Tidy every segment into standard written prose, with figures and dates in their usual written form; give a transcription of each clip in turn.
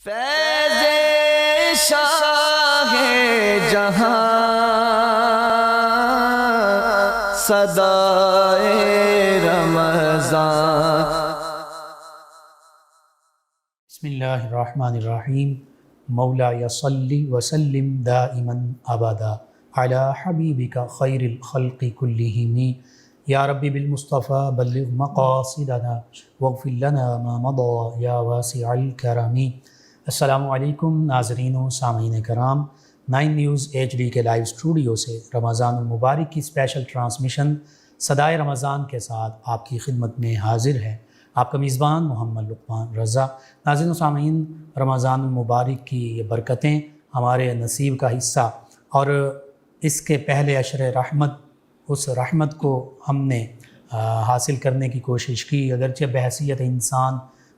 فیض شاہ جہاں صدائے رمضان۔ بسم اللہ الرحمن الرحیم۔ مولا صلی وسلم دائما ابدا علی حبیبک خیر الخلق کلہم یا ربی بالمصطفیٰ بلغ مقاصدنا واغفر لنا ما مضى یا واسع الکرم۔ السلام علیکم ناظرین و سامعین کرام، 9 نیوز HD کے لائیو اسٹوڈیو سے رمضان المبارک کی اسپیشل ٹرانسمیشن صدائے رمضان کے ساتھ آپ کی خدمت میں حاضر ہے آپ کا میزبان محمد لقمان رضا۔ ناظرین و سامعین، رمضان المبارک کی یہ برکتیں ہمارے نصیب کا حصہ، اور اس کے پہلے عشر رحمت، اس رحمت کو ہم نے حاصل کرنے کی کوشش کی، اگرچہ بحیثیت انسان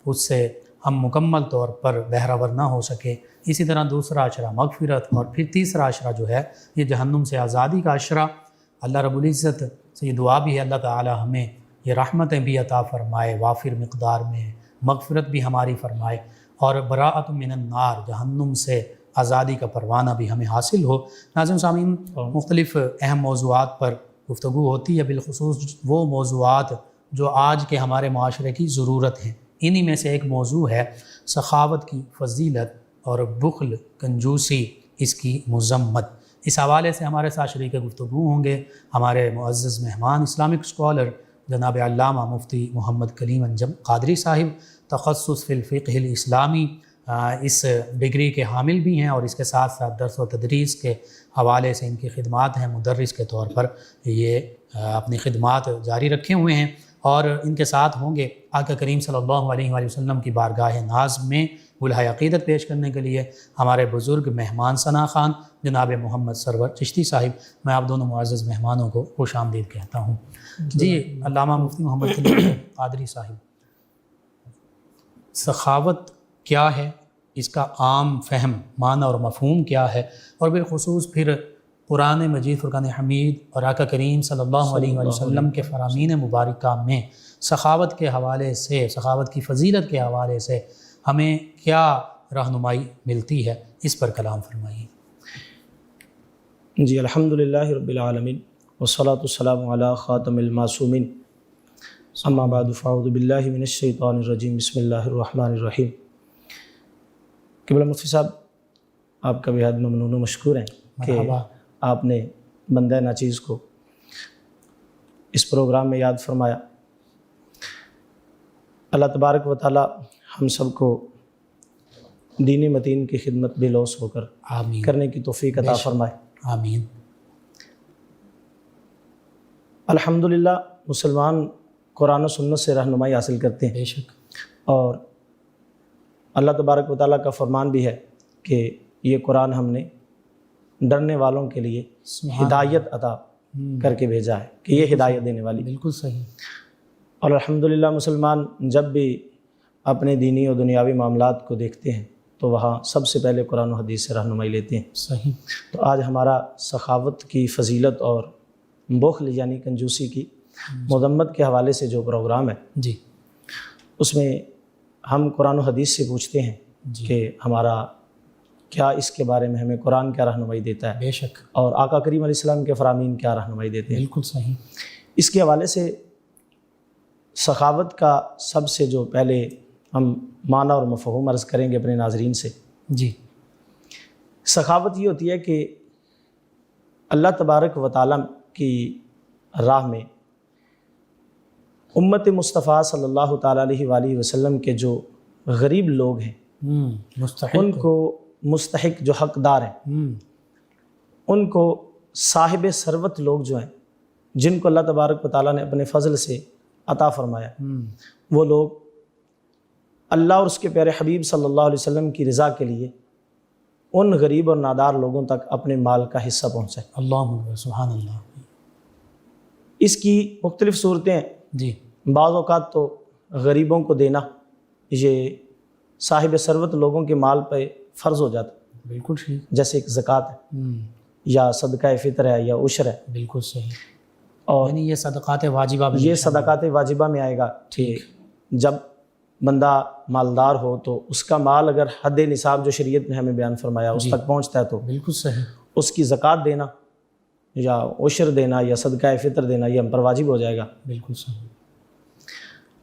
اس سے ہم مکمل طور پر بہرہور نہ ہو سکے۔ اسی طرح دوسرا عشرہ مغفرت، اور پھر تیسرا عشرہ جو ہے یہ جہنم سے آزادی کا عشرہ۔ اللہ رب العزت سے یہ دعا بھی ہے اللہ تعالی ہمیں یہ رحمتیں بھی عطا فرمائے، وافر مقدار میں مغفرت بھی ہماری فرمائے، اور براءۃ من النار، جہنم سے آزادی کا پروانہ بھی ہمیں حاصل ہو۔ ناظرین سامعین، مختلف اہم موضوعات پر گفتگو ہوتی ہے، بالخصوص وہ موضوعات جو آج کے ہمارے معاشرے کی ضرورت ہیں۔ انہی میں سے ایک موضوع ہے سخاوت کی فضیلت اور بخل، کنجوسی، اس کی مذمت۔ اس حوالے سے ہمارے ساتھ شریک گفتگو ہوں گے ہمارے معزز مہمان، اسلامک اسکالر جناب علامہ مفتی محمد کلیم انجم قادری صاحب، تخصص فی الفقہ الاسلامی، اس ڈگری کے حامل بھی ہیں، اور اس کے ساتھ ساتھ درس و تدریس کے حوالے سے ان کی خدمات ہیں، مدرس کے طور پر یہ اپنی خدمات جاری رکھے ہوئے ہیں۔ اور ان کے ساتھ ہوں گے آقا کریم صلی اللہ علیہ وآلہ وسلم کی بارگاہ ناز میں گلہائے عقیدت پیش کرنے کے لیے ہمارے بزرگ مہمان ثنا خان جناب محمد سرور چشتی صاحب۔ میں آپ دونوں معزز مہمانوں کو خوش آمدید کہتا ہوں۔ جی علامہ مفتی محمد کلیم قادری صاحب، سخاوت کیا ہے، اس کا عام فہم، معنی اور مفہوم کیا ہے، اور بالخصوص پھر قرآن مجید، فرقان حمید اور آقا کریم صلی اللہ علیہ وآلہ وسلم کے فرامین مبارکہ میں سخاوت کے حوالے سے، سخاوت کی فضیلت کے حوالے سے ہمیں کیا رہنمائی ملتی ہے، اس پر کلام فرمائیے۔ جی الحمدللہ رب العالمین والصلاة والسلام علی خاتم المعصومین، اما بعد فاعوذ باللہ من الشیطان الرجیم، بسم اللہ الرحمن الرحیم۔ قبلہ مفتی صاحب، آپ کا بہت ممنون و مشکور ہیں کہ آپ نے بندہ ناچیز کو اس پروگرام میں یاد فرمایا۔ اللہ تبارک و تعالی ہم سب کو دین متین کی خدمت بے لوث ہو کر آمین کرنے کی توفیق عطا فرمائے، آمین۔ الحمدللہ مسلمان قرآن و سنت سے رہنمائی حاصل کرتے ہیں، بے شک، اور اللہ تبارک و تعالیٰ کا فرمان بھی ہے کہ یہ قرآن ہم نے ڈرنے والوں کے لیے ہدایت عطا کر کے بھیجا ہے، کہ یہ ہدایت دینے والی۔ بالکل صحیح۔ اور الحمدللہ مسلمان جب بھی اپنے دینی اور دنیاوی معاملات کو دیکھتے ہیں تو وہاں سب سے پہلے قرآن و حدیث سے رہنمائی لیتے ہیں۔ صحیح۔ تو آج ہمارا سخاوت کی فضیلت اور بخل یعنی کنجوسی کی مذمت کے حوالے سے جو پروگرام ہے، جی، اس میں ہم قرآن و حدیث سے پوچھتے ہیں کہ ہمارا کیا اس کے بارے میں ہمیں قرآن کیا رہنمائی دیتا ہے، بے شک، اور آقا کریم علیہ السلام کے فرامین کیا رہنمائی دیتے ہیں۔ بالکل صحیح۔ اس کے حوالے سے سخاوت کا سب سے جو پہلے ہم معنی اور مفہوم عرض کریں گے اپنے ناظرین سے۔ جی، سخاوت یہ ہوتی ہے کہ اللہ تبارک و تعالیٰ کی راہ میں امت مصطفیٰ صلی اللہ تعالیٰ علیہ وآلہ وسلم کے جو غریب لوگ ہیں، مستحق، ان کو مستحق جو حقدار ہیں، ان کو صاحب ثروت لوگ جو ہیں، جن کو اللہ تبارک و تعالیٰ نے اپنے فضل سے عطا فرمایا، وہ لوگ اللہ اور اس کے پیارے حبیب صلی اللہ علیہ وسلم کی رضا کے لیے ان غریب اور نادار لوگوں تک اپنے مال کا حصہ پہنچائے۔ اللہ سبحان اللہ۔ اس کی مختلف صورتیں ہیں۔ جی، بعض اوقات تو غریبوں کو دینا یہ صاحب ثروت لوگوں کے مال پہ فرض ہو جاتا ہے، بالکل ٹھیک، جیسے ایک زکوٰۃ ہے، یا صدقہ فطر ہے، یا عشر ہے۔ بالکل صحیح۔ اور یعنی یہ صدقات واجبہ میں، یہ صدقات واجبہ میں آئے گا کہ جب بندہ مالدار ہو تو اس کا مال اگر حد نصاب جو شریعت نے ہمیں بیان فرمایا اس تک پہنچتا ہے تو بالکل صحیح، اس کی زکوٰۃ دینا یا عشر دینا یا صدقہ فطر دینا یہ ہم پر واجب ہو جائے گا۔ بالکل صحیح۔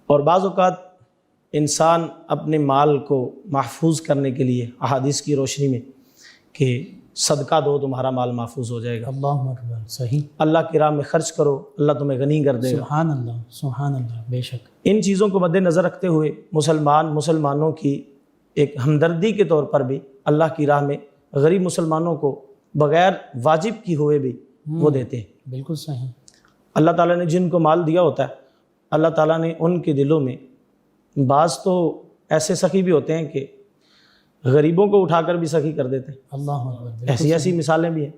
اور بعض اوقات انسان اپنے مال کو محفوظ کرنے کے لیے احادیث کی روشنی میں کہ صدقہ دو تمہارا مال محفوظ ہو جائے گا، اللہ اکبر، صحیح، اللہ کی راہ میں خرچ کرو اللہ تمہیں غنی کر دے گا۔ سبحان اللہ، سبحان اللہ، بے شک، ان چیزوں کو مد نظر رکھتے ہوئے مسلمانوں کی ایک ہمدردی کے طور پر بھی اللہ کی راہ میں غریب مسلمانوں کو بغیر واجب کی ہوئے بھی وہ دیتے ہیں۔ بالکل صحیح، اللہ تعالیٰ نے جن کو مال دیا ہوتا ہے اللہ تعالیٰ نے ان کے دلوں میں بعض تو ایسے سخی بھی ہوتے ہیں کہ غریبوں کو اٹھا کر بھی سخی کر دیتے ہیں، اللہ اکبر، ایسی مثالیں بھی ہیں۔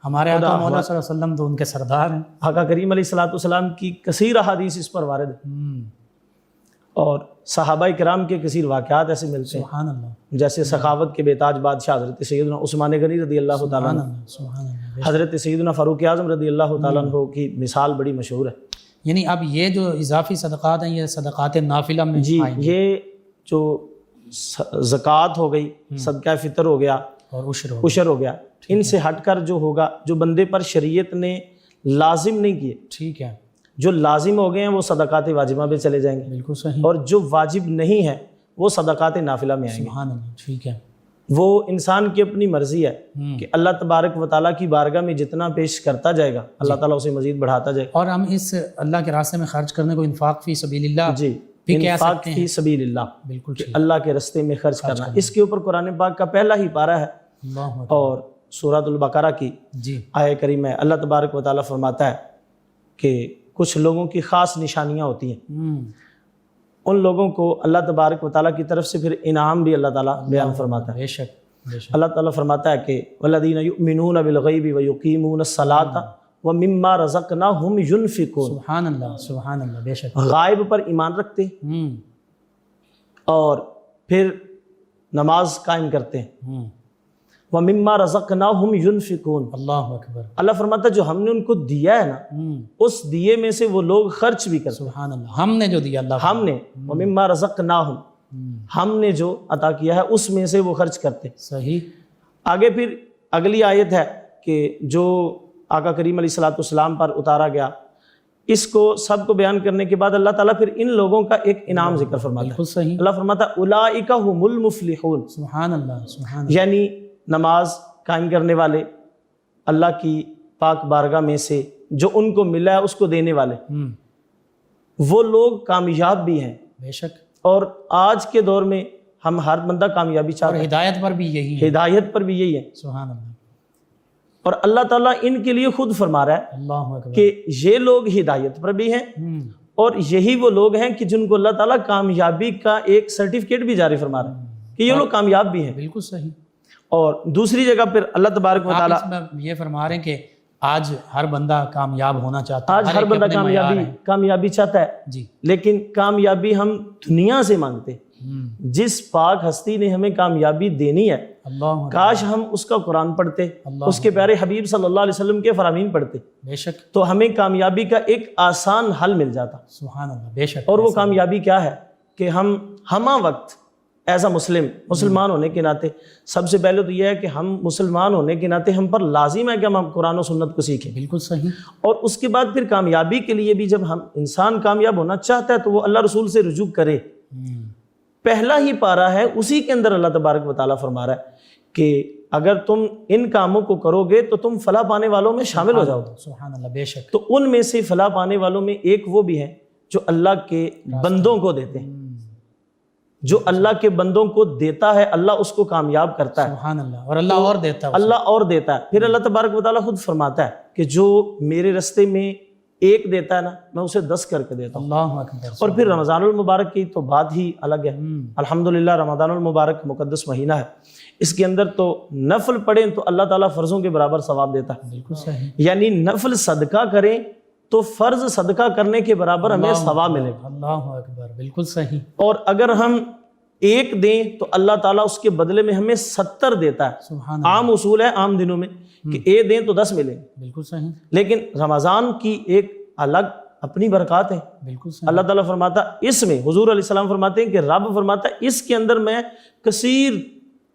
ہمارے آقا مولا صلی اللہ علیہ وسلم تو ان کے سردار ہیں۔ آقا کریم علیہ الصلوۃ والسلام کی کثیر احادیث اس پر وارد ہیں، اور صحابہ کرام کے کثیر واقعات ایسے ملتے ہیں، سبحان اللہ، جیسے سخاوت کے بے تاج بادشاہ حضرت سیدنا عثمان غنی رضی اللہ تعالیٰ عنہ، سبحان اللہ۔ حضرت سیدنا فاروق اعظم رضی اللہ تعالیٰ عنہ کی مثال بڑی مشہور ہے۔ یعنی اب یہ جو اضافی صدقات ہیں یہ صدقات نافلہ میں جی، آئیں گے، یہ جو زکوٰۃ ہو گئی، صدقہ فطر ہو گیا، اور عشر ہو گیا، ان سے ہٹ کر جو ہوگا جو بندے پر شریعت نے لازم نہیں کیے، ٹھیک ہے، جو لازم ہو گئے ہیں وہ صدقات واجبہ پہ چلے جائیں گے، بالکل صحیح، اور جو واجب نہیں ہے وہ صدقات نافلہ میں آئیں گے۔ سبحان اللہ، ٹھیک ہے، وہ انسان کی اپنی مرضی ہے کہ اللہ تبارک و تعالیٰ کی بارگاہ میں جتنا پیش کرتا جائے گا اللہ تعالیٰ اسے مزید بڑھاتا جائے گا۔ اور ہم اس اللہ کے راستے میں خرچ کرنے کو انفاق فی سبیل اللہ جی، بھی کہہ انفاق سکتے ہیں، فی سبیل اللہ، بالکل کہ ٹھیک، اللہ کے راستے میں خرچ کرنا، اس کے اوپر قرآن پاک کا پہلا ہی پارہ ہے، اللہ اکبر، اور سورۃ البقرہ کی جی، آیہ کریمہ ہے، اللہ تبارک و تعالیٰ فرماتا ہے کہ کچھ لوگوں کی خاص نشانیاں ہوتی ہیں، ان لوگوں کو اللہ تبارک و تعالیٰ کی طرف سے پھر انعام بھی اللہ تعالیٰ بیان فرماتا ہے۔ بے شک، بے شک، اللہ تعالیٰ فرماتا ہے کہ والذین یؤمنون بالغیب ویقیمون الصلاۃ ومما رزقناہم ینفقون، سبحان اللہ، سبحان اللہ، بے شک، غائب پر ایمان رکھتے ہیں اور پھر نماز قائم کرتے ہیں، ومما رزقناہم ینفقون، اللہ اکبر، اللہ فرماتا ہے جو ہم نے ان کو دیا ہے نا اس دیے میں سے وہ لوگ خرچ بھی کرتے ہیں، سبحان اللہ، ہم نے جو دیا اللہ ہم نے ومما رزقناہم، ہم نے جو عطا کیا ہے اس میں سے وہ خرچ کرتے ہیں۔ صحیح، آگے پھر اگلی آیت ہے کہ جو آقا کریم علیہ الصلوۃ والسلام پر اتارا گیا، اس کو سب کو بیان کرنے کے بعد اللہ تعالیٰ پھر ان لوگوں کا ایک انعام ذکر فرماتا ہے۔ بالکل صحیح، اللہ فرماتا ہے اولئک هم المفلحون، سبحان اللہ، سبحان اللہ، یعنی نماز قائم کرنے والے، اللہ کی پاک بارگاہ میں سے جو ان کو ملا ہے اس کو دینے والے، وہ لوگ کامیاب بھی ہیں۔ بے شک، اور آج کے دور میں ہم ہر بندہ کامیابی اور چاہتا ہے، ہدایت پر بھی یہی ہے، ہدایت پر بھی یہی ہے، سبحان اللہ، اور اللہ تعالیٰ ان کے لیے خود فرما رہا ہے اللہ اکبر، کہ یہ لوگ ہدایت پر بھی ہیں، اور یہی وہ لوگ ہیں کہ جن کو اللہ تعالیٰ کامیابی کا ایک سرٹیفکیٹ بھی جاری فرما رہا ہے کہ یہ لوگ کامیاب بھی ہیں۔ بالکل صحیح، اور دوسری جگہ پھر اللہ تبارک و آپ تعالیٰ اس میں یہ فرما رہے ہیں کہ آج ہر بندہ کامیاب ہونا چاہتا ہے، آج ہر ایک بندہ اپنے معیار کامیابی چاہتا ہے، جی، لیکن کامیابی ہم دنیا سے مانگتے ہیں۔ جس پاک ہستی نے ہمیں کامیابی دینی ہے اللہ اکبر، کاش ہم اس کا قرآن پڑھتے، اس کے پیارے حبیب صلی اللہ علیہ وسلم کے فرامین پڑھتے بے شک، تو ہمیں کامیابی کا ایک آسان حل مل جاتا۔ سبحان اللہ، بے شک، اور وہ کامیابی کیا ہے کہ ہم ہمہ وقت ایز اے مسلمان ہونے کے ناطے سب سے پہلے تو یہ ہے کہ ہم مسلمان ہونے کے ناطے ہم پر لازم ہے کہ ہم قرآن و سنت کو سیکھیں، بالکل صحیح، اور اس کے بعد پھر کامیابی کے لیے بھی جب ہم انسان کامیاب ہونا چاہتا ہے تو وہ اللہ رسول سے رجوع کرے۔ پہلا ہی پارہ ہے اسی کے اندر اللہ تبارک و تعالیٰ فرما رہا ہے کہ اگر تم ان کاموں کو کرو گے تو تم فلاح پانے والوں میں شامل ہو جاؤ گے۔ سبحان اللہ، بے شک، تو ان میں سے فلاح پانے والوں میں ایک وہ بھی ہیں جو اللہ کے بندوں کو دیتے ہیں، جو اللہ کے بندوں کو دیتا ہے اللہ اس کو کامیاب کرتا ہے، سبحان اللہ، اور اللہ اور دیتا ہے، اللہ اور دیتا ہے۔ پھر اللہ تبارک و تعالیٰ خود فرماتا ہے کہ جو میرے راستے میں ایک دیتا ہے نا میں اسے 10 کر کے دیتا ہوں۔ اللہ اکبر، اور پھر رمضان المبارک کی تو بات ہی الگ ہے، الحمدللہ رمضان المبارک مقدس مہینہ ہے، اس کے اندر تو نفل پڑھیں تو اللہ تعالیٰ فرضوں کے برابر ثواب دیتا ہے، بالکل صحیح، یعنی نفل صدقہ کریں تو فرض صدقہ کرنے کے برابر ہمیں ثواب ملے گا، اللہ اکبر، بالکل صحیح، اور اگر ہم ایک دیں تو اللہ تعالیٰ اس کے بدلے میں ہمیں 70 دیتا ہے۔ سبحان اللہ، عام اصول ہے عام دنوں میں کہ ایک دیں تو 10 ملیں، بالکل صحیح، لیکن رمضان کی ایک الگ اپنی برکات ہیں. بالکل صحیح. اللہ تعالیٰ فرماتا اس میں، حضور علیہ السلام فرماتے ہیں کہ رب فرماتا ہے اس کے اندر میں کثیر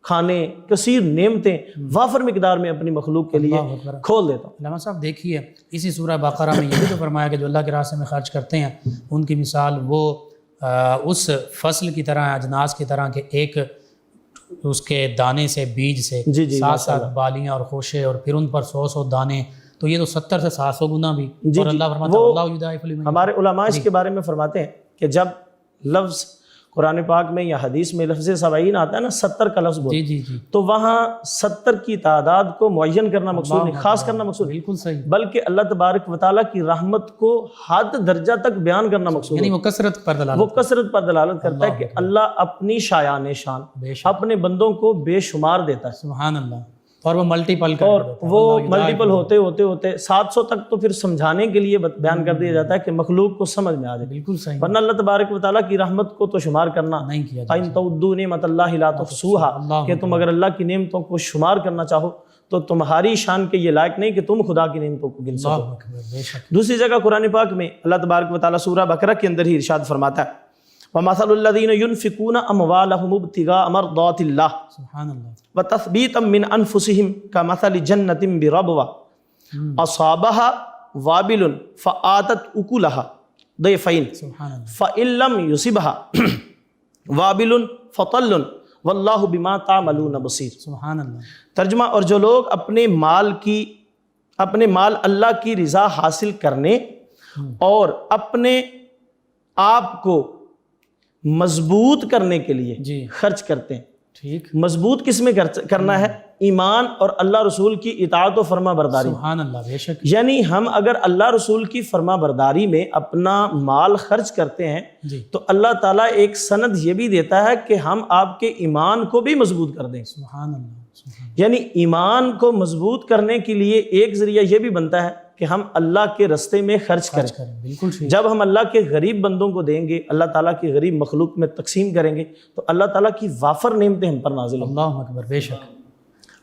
کھانے، کثیر نعمتیں وافر مقدار میں اپنی مخلوق کے لیے کھول دیتا ہوں. علامہ صاحب دیکھیے اسی سورہ بقرہ میں یہ بھی تو فرمایا کہ جو اللہ کے راستے میں خرچ کرتے ہیں ان کی مثال وہ اس فصل کی طرح، اجناس کی طرح کہ ایک اس کے دانے سے، بیج سے ساتھ ساتھ بالیاں اور خوشے اور پھر ان پر 100 دانے، تو یہ تو 70 سے 700 گنا بھی. اور اللہ فرماتا ہے اللہ یضاعف لمن. ہمارے علماء اس کے بارے میں فرماتے ہیں کہ جب لفظ قرآن پاک میں یا حدیث میں لفظ 70 آتا ہے نا، 70 کا لفظ بولتے جی تو وہاں 70 کی تعداد کو معین کرنا مقصود نہیں، خاص کرنا مقصود نہیں. بالکل صحیح. بلکہ اللہ تبارک و تعالیٰ کی رحمت کو حد درجہ تک بیان کرنا مقصود ہے. یعنی وہ کثرت پر دلالت، وہ کثرت پر دلالت کرتا ہے کہ اللہ اپنی شایان شان اپنے بندوں کو بے شمار دیتا ہے. سبحان اللہ. اور وہ ملٹیپل کر اور وہ ملٹیپل ہوتے ہوتے ہوتے 700 تک تو پھر سمجھانے کے لیے بیان کر دیا جاتا ہے کہ مخلوق کو سمجھ میں آ جائے. بالکل صحیح. ورنہ اللہ تبارک و تعالیٰ کی رحمت کو تو شمار کرنا نہیں کیا فَإِن تَعُدُّوا نِعْمَتَ اللَّهِ لَا تُحْصُوهَا، کہ تم اگر اللہ کی نعمتوں کو شمار کرنا چاہو تو تمہاری شان کے یہ لائق نہیں کہ تم خدا کی نعمتوں کو گن سکو. دوسری جگہ قرآن پاک میں اللہ تبارک و تعالیٰ سورہ بقرہ کے اندر ہی ارشاد فرماتا ہے وَمَثَلُ الَّذِينَ يُنْفِقُونَ أَمْوَالَهُمُ ابْتِغَاءَ مَرْضَاتِ اللَّهِ سبحان اللہ. وَتَثْبِيتًا مِّنْ أَنفُسِهِمْ كَمَثَلِ جَنَّةٍ بِرَبْوَةٍ أَصَابَهَا وَابِلٌ فَآتَتْ أُكُلَهَا ضِعْفَيْنِ فَإِن لَّمْ يُصِبْهَا وَابِلٌ فَطَلٌّ وَاللَّهُ بِمَا تَعْمَلُونَ بَصِيرٌ. سبحان اللہ. ترجمہ، اور جو لوگ اپنے مال اللہ کی رضا حاصل کرنے اور اپنے آپ کو مضبوط کرنے کے لیے خرچ کرتے ہیں. ٹھیک. مضبوط کس میں کرنا ہے؟ ایمان اور اللہ رسول کی اطاعت و فرما برداری. سبحان اللہ. بے شک. یعنی ہم اگر اللہ رسول کی فرما برداری میں اپنا مال خرچ کرتے ہیں تو اللہ تعالیٰ ایک سند یہ بھی دیتا ہے کہ ہم آپ کے ایمان کو بھی مضبوط کر دیں. سبحان اللہ. یعنی ایمان کو مضبوط کرنے کے لیے ایک ذریعہ یہ بھی بنتا ہے کہ ہم اللہ کے رستے میں خرچ کریں. بالکل. جب ہم اللہ کے غریب بندوں کو دیں گے، اللہ تعالیٰ کی غریب مخلوق میں تقسیم کریں گے تو اللہ تعالیٰ کی وافر نعمتیں ہم پر نازل ہوں. اللہ اکبر. بے شک.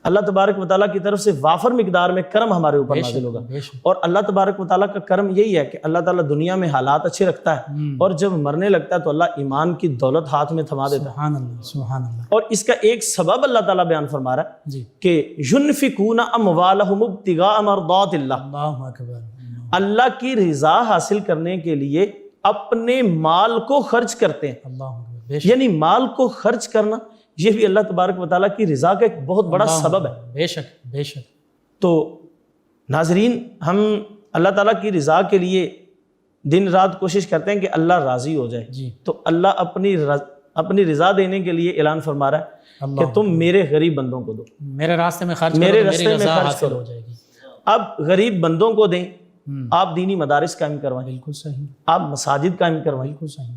اللہ تبارک و تعالیٰ کی طرف سے وافر مقدار میں کرم ہمارے اوپر نازل ہوگا. اور اللہ تبارک و تعالیٰ کا کرم یہی ہے کہ اللہ تعالیٰ دنیا میں حالات اچھے رکھتا ہے اور جب مرنے لگتا ہے تو اللہ ایمان کی دولت ہاتھ میں تھما دیتا ہے. سبحان اللہ. سبحان اللہ. اور اس کا ایک سبب اللہ تعالیٰ بیان فرما رہا ہے کہ ينفقون اموالهم ابتغاء مرضات اللہ. اللہ اکبر. اللہ کی رضا حاصل کرنے کے لیے اپنے مال کو خرچ کرتے ہیں. اللہ اکبر. یعنی مال کو خرچ کرنا یہ بھی اللہ تبارک و تعالیٰ کی رضا کا ایک بہت بڑا سبب ہے. بے شک. بے شک. تو ناظرین، ہم اللہ تعالیٰ کی رضا کے لیے دن رات کوشش کرتے ہیں کہ اللہ راضی ہو جائے. تو اللہ اپنی رضا دینے کے لیے اعلان فرما رہا ہے کہ تم میرے غریب بندوں کو دو، میرے راستے میں خرچ، میرے راستے میں خرچ کرو. ہو جائے گی. اب غریب بندوں کو دیں، آپ دینی مدارس قائم کروائیں. بالکل صحیح. آپ مساجد قائم کروائیں. بالکل صحیح.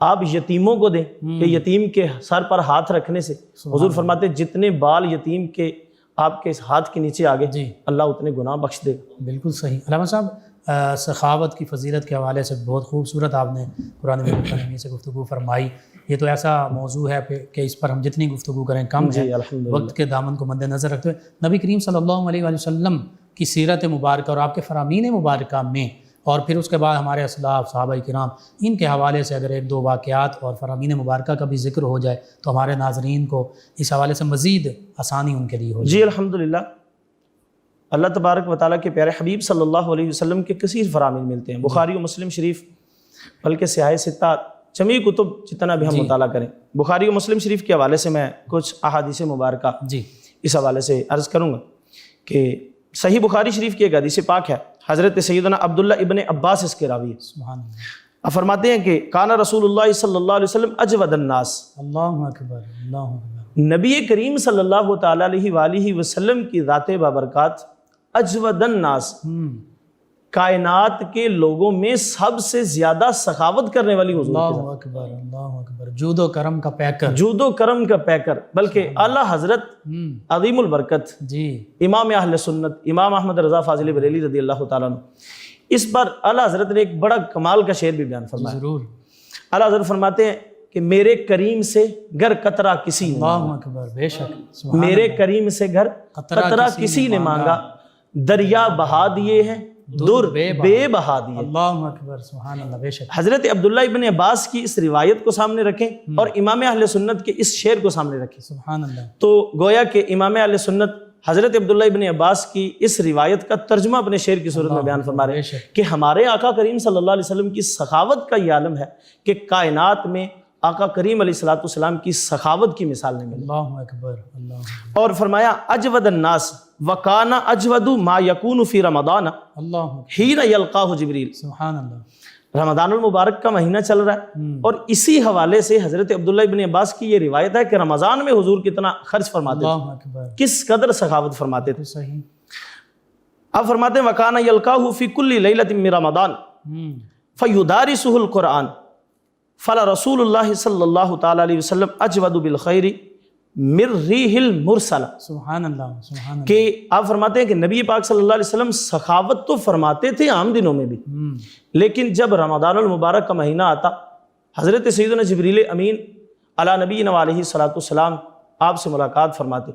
آپ یتیموں کو دیں کہ یتیم کے سر پر ہاتھ رکھنے سے، حضور فرماتے ہیں جتنے بال یتیم کے آپ کے ہاتھ کے نیچے آگے اللہ اتنے گناہ بخش دے گا. بالکل صحیح. علامہ صاحب، سخاوت کی فضیلت کے حوالے سے بہت خوبصورت آپ نے قرآن مجید میں سے گفتگو فرمائی. یہ تو ایسا موضوع ہے کہ اس پر ہم جتنی گفتگو کریں کم ہے. وقت کے دامن کو مد نظر رکھتے ہوئے نبی کریم صلی اللہ علیہ وآلہ وسلم کی سیرت مبارکہ اور آپ کے فرامین مبارکہ میں، اور پھر اس کے بعد ہمارے اسلاف صحابہ کرام، ان کے حوالے سے اگر ایک دو واقعات اور فرامین مبارکہ کا بھی ذکر ہو جائے تو ہمارے ناظرین کو اس حوالے سے مزید آسانی ان کے لیے ہو جائے. جی الحمدللہ. اللہ تبارک و تعالیٰ کے پیارے حبیب صلی اللہ علیہ وسلم کے کثیر فرامین ملتے ہیں. بخاری و مسلم شریف، بلکہ سیاہ ستہ جمیع کتب جتنا بھی ہم مطالعہ کریں، بخاری و مسلم شریف کے حوالے سے میں کچھ احادیث مبارکہ اس حوالے سے عرض کروں گا کہ صحیح بخاری شریف کی ایک حدیث پاک ہے، حضرت سیدنا عبداللہ ابن عباس اس کے راوی ہے. سبحان اللہ. آپ فرماتے ہیں کہ کان رسول اللہ صلی اللہ علیہ وسلم اجود الناس. اللہ اکبر. اللہ اکبر. نبی کریم صلی اللہ تعالیٰ علیہ وآلہ وسلم کی ذات بابرکات اجود الناس، کائنات کے لوگوں میں سب سے زیادہ سخاوت کرنے والی حضور. اللہ اکبر. اللہ اکبر. جود و کرم کا پیکر. جود و کرم کا پیکر، بلکہ اعلیٰ حضرت عظیم البرکت امام اہل سنت امام احمد رضا فاضل بریلی رضی اللہ تعالیٰ عنہ، اس پر اعلیٰ حضرت نے ایک بڑا کمال کا شعر بھی بیان فرمایا. ضرور. اعلیٰ حضرت فرماتے ہیں کہ میرے کریم سے گر قطرہ کسی نے اللہ اکبر. بے شک. میرے کریم سے گر قطرہ کسی نے مانگا، دریا بہا دیے ہیں در بے بہا دیے۔ اللہ اکبر، سبحان اللہ، بے شک۔ حضرت عبداللہ ابن عباس کی اس روایت کو سامنے رکھیں اور امام اہل سنت کے اس شعر کو سامنے رکھیں، سبحان اللہ۔ تو گویا کہ امام اہل سنت حضرت عبداللہ ابن عباس کی اس روایت کا ترجمہ اپنے شعر کی صورت میں بیان فرما رہے ہیں کہ ہمارے آقا کریم صلی اللہ علیہ وسلم کی سخاوت کا یہ عالم ہے کہ کائنات میں آقا کریم علیہ السلام کی سخاوت کی مثال نہیں ملی۔ اللہ اکبر، اللہ اکبر، اور فرمایا اجود الناس وکان اجود ما یکون فی رمضان اللہ اکبر، حین یلقاہ جبریل۔ سبحان اللہ۔ رمضان المبارک کا مہینہ چل رہا ہے اور اسی حوالے سے حضرت عبداللہ ابن عباس کی یہ روایت ہے کہ رمضان میں حضور کتنا خرچ فرماتے تھے، اللہ اکبر، کس قدر سخاوت فرماتے تھے۔ صحیح۔ اب فرماتے ہیں وَكَانَ يَلْقَاهُ فِي كُلِّ لَيْلَةٍ مِّن رَمَضَانَ فَيُدَارِسُهُ الْقُرْآنَ فَلَرَسُولُ اللَّهِ صلی اللہ تعالیٰ علیہ وسلم أَجْوَدُ بِالْخَيْرِ مِن رِّيحِ الْمُرْسَلَةِ۔ سبحان اللہ، سبحان اللہ۔ کہ آپ فرماتے ہیں کہ نبی پاک صلی اللہ علیہ وسلم سخاوت تو فرماتے تھے عام دنوں میں بھی، لیکن جب رمضان المبارک کا مہینہ آتا حضرت سیدنا جبریل امین علی نبینا علیہ الصلوۃ والسلام آپ سے ملاقات فرماتے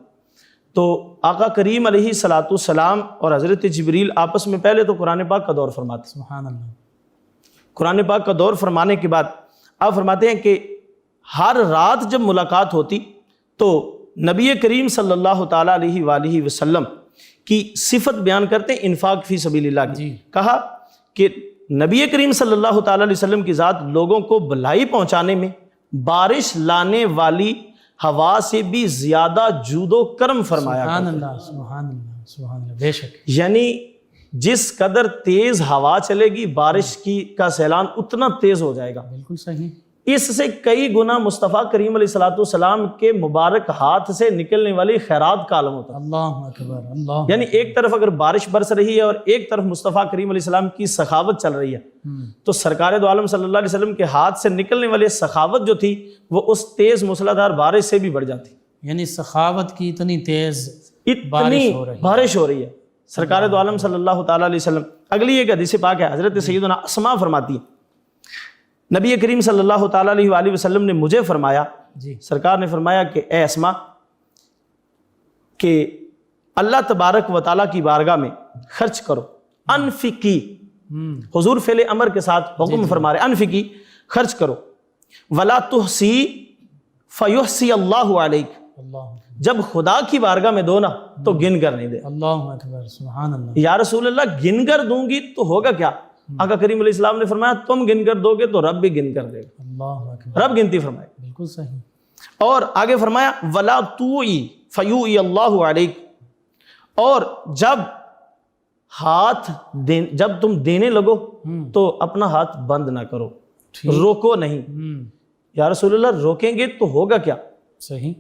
تو آقا کریم علیہ الصلوۃ والسلام اور حضرت جبریل آپس میں پہلے تو قرآن پاک کا دور فرماتے۔ سبحان اللہ۔ قرآن پاک کا دور فرمانے کے بعد آپ فرماتے ہیں کہ ہر رات جب ملاقات ہوتی تو نبی کریم صلی اللہ تعالیٰ علیہ وآلہ وسلم کی صفت بیان کرتے ہیں انفاق فی سبیل اللہ کی۔ کہا کہ نبی کریم صلی اللہ تعالیٰ علیہ وسلم کی ذات لوگوں کو بھلائی پہنچانے میں بارش لانے والی ہوا سے بھی زیادہ جود و کرم فرمایا سبحان کرتے۔ اللہ، سبحان اللہ، سبحان اللہ، بے شک۔ یعنی جس قدر تیز ہوا چلے گی بارش کی کا سیلان اتنا تیز ہو جائے گا، بالکل صحیح۔ اس سے کئی گنا مصطفیٰ کریم علیہ الصلوۃ والسلام کے مبارک ہاتھ سے نکلنے والی خیرات کا عالم ہوتا ہے۔ اللہ اکبر، اللہ۔ یعنی ایک طرف اگر بارش برس رہی ہے اور ایک طرف مصطفیٰ کریم علیہ السلام کی سخاوت چل رہی ہے تو سرکار دو عالم صلی اللہ علیہ وسلم کے ہاتھ سے نکلنے والی سخاوت جو تھی وہ اس تیز موسلادھار بارش سے بھی بڑھ جاتی، یعنی سخاوت کی اتنی تیز اتنی بارش ہو رہی ہے سرکار دو عالم صلی اللہ تعالیٰ علیہ وسلم۔ اگلی ایک حدیث پاک ہے، حضرت سیدنا اسماء فرماتی ہے نبی کریم صلی اللہ تعالیٰ علیہ وآلہ وسلم نے مجھے فرمایا، سرکار نے فرمایا کہ اے اسماء کہ اللہ تبارک و تعالیٰ کی بارگاہ میں خرچ کرو، انفقی، حضور فعل امر کے ساتھ حکم فرما رہے انفقی، خرچ کرو، ولا تحسی فیحسی اللہ علیک، جب خدا کی بارگاہ میں دو نا تو گن کر نہیں دے۔ اللہ اکبر، سبحان اللہ۔ یا رسول اللہ گن کر دوں گی تو ہوگا کیا؟ آقا کریم علیہ السلام نے فرمایا تم گن کر دو گے تو رب بھی گن کر دے گا، اللہ اکبر، رب گنتی فرمائے۔ بالکل صحیح۔ اور آگے فرمایا ولا توئی فیوئی اللہ علیک، اور جب تم دینے لگو تو اپنا ہاتھ بند نہ کرو، روکو نہیں۔ یا رسول اللہ روکیں گے تو ہوگا کیا؟ صحیح۔